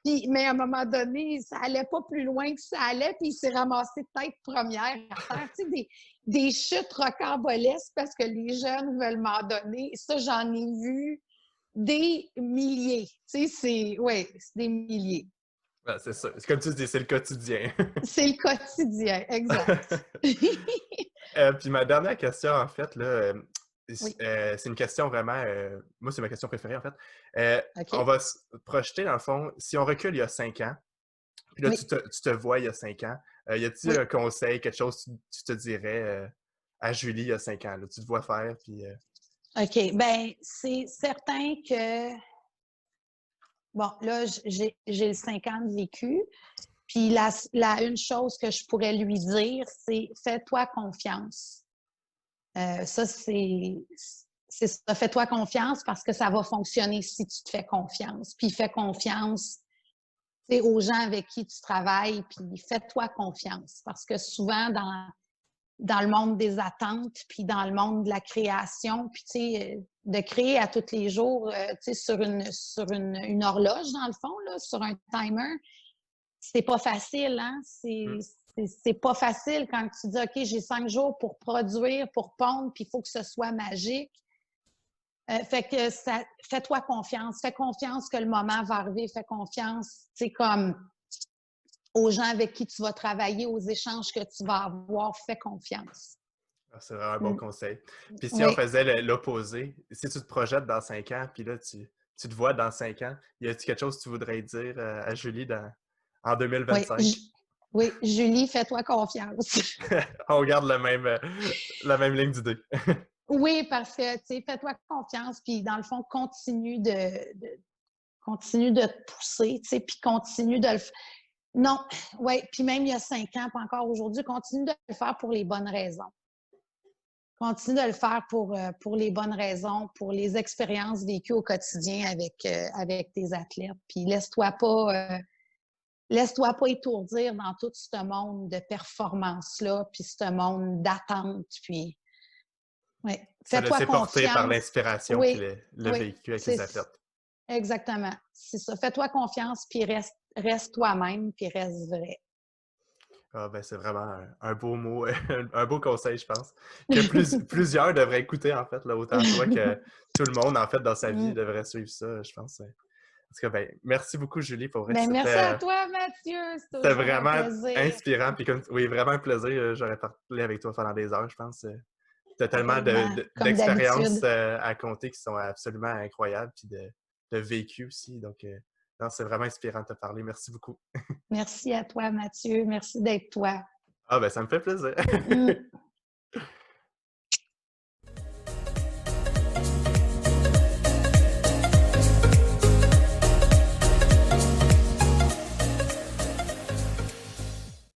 Speaker 2: Puis, mais à un moment donné, ça allait pas plus loin que ça allait, puis il s'est ramassé tête première à terre. Tu sais, des chutes rocambolesques parce que les jeunes veulent m'en donner. Ça, j'en ai vu des milliers. Tu sais, c'est des milliers.
Speaker 1: ouais, c'est ça. C'est comme tu dis, c'est le quotidien.
Speaker 2: C'est le quotidien, exact.
Speaker 1: Puis ma dernière question, en fait, là,
Speaker 2: Oui,
Speaker 1: c'est une question vraiment. Moi, c'est ma question préférée, en fait. On
Speaker 2: OK.
Speaker 1: va se projeter, dans le fond, si on recule il y a 5 ans, puis là,
Speaker 2: Oui,
Speaker 1: tu te vois il y a 5 ans, y a-t-il
Speaker 2: oui.
Speaker 1: un conseil, quelque chose que tu te dirais à Julie il y a 5 ans? Là, tu te vois faire, puis.
Speaker 2: OK. Bien, c'est certain que, bon, là, j'ai le 5 ans de vécu. Puis une chose que je pourrais lui dire, c'est fais-toi confiance. Ça, c'est ça. Fais-toi confiance parce que ça va fonctionner si tu te fais confiance. Puis fais confiance aux gens avec qui tu travailles, puis fais-toi confiance. Parce que souvent, dans le monde des attentes, puis dans le monde de la création, puis tu sais, de créer à tous les jours, tu sais, sur une horloge, dans le fond, là, sur un timer, c'est pas facile, hein?
Speaker 1: Hmm.
Speaker 2: C'est pas facile quand tu dis, OK, j'ai 5 jours pour produire, pour pondre, puis il faut que ce soit magique. Fait que fais-toi confiance. Fais confiance que le moment va arriver. Fais confiance, tu sais, comme aux gens avec qui tu vas travailler, aux échanges que tu vas avoir. Fais confiance.
Speaker 1: Ah, c'est vraiment un bon
Speaker 2: Mm.
Speaker 1: conseil. Puis si on
Speaker 2: Oui.
Speaker 1: faisait l'opposé, si tu te projettes dans 5 ans, puis là, tu te vois dans 5 ans, y a-t-il quelque chose que tu voudrais dire à Julie en
Speaker 2: Oui,
Speaker 1: 2025?
Speaker 2: oui, Julie, fais-toi confiance.
Speaker 1: On garde la même ligne d'idée.
Speaker 2: Oui, parce que, tu sais, fais-toi confiance, puis dans le fond, continue de te pousser, tu sais, puis continue de le faire. Non, oui, puis même il y a 5 ans, pas encore aujourd'hui, continue de le faire pour les bonnes raisons. Continue de le faire pour les bonnes raisons, pour les expériences vécues au quotidien avec tes athlètes. Puis laisse-toi pas étourdir dans tout ce monde de performance-là, puis ce monde d'attente. Puis, ouais.
Speaker 1: Se
Speaker 2: Fais-toi
Speaker 1: laisser porter par
Speaker 2: confiance.
Speaker 1: l'inspiration puis
Speaker 2: Oui,
Speaker 1: le
Speaker 2: oui,
Speaker 1: véhicule avec
Speaker 2: c'est
Speaker 1: les athlètes.
Speaker 2: exactement. C'est ça. Fais-toi confiance, puis reste toi-même, puis reste vrai.
Speaker 1: Ah ben c'est vraiment un beau mot, un beau conseil, je pense, que plusieurs devraient écouter, en fait, là, autant toi que tout le monde, en fait, dans sa vie,
Speaker 2: Mm.
Speaker 1: devrait suivre ça, je pense. En tout cas, ben, merci beaucoup, Julie, pour vrai.
Speaker 2: Ben, merci à toi, Mathieu. C'est
Speaker 1: C'était
Speaker 2: toujours un
Speaker 1: vraiment
Speaker 2: plaisir.
Speaker 1: inspirant. Puis comme, oui, vraiment un plaisir. J'aurais parlé avec toi pendant des heures, je pense. Tu as tellement
Speaker 2: Pareillement, comme
Speaker 1: d'expériences
Speaker 2: d'habitude.
Speaker 1: à compter qui sont absolument incroyables, puis de vécu aussi. Donc, non, c'est vraiment inspirant de te parler. Merci beaucoup.
Speaker 2: Merci à toi, Mathieu. Merci d'être toi.
Speaker 1: Ah, ben, ça me fait plaisir.
Speaker 2: Mm.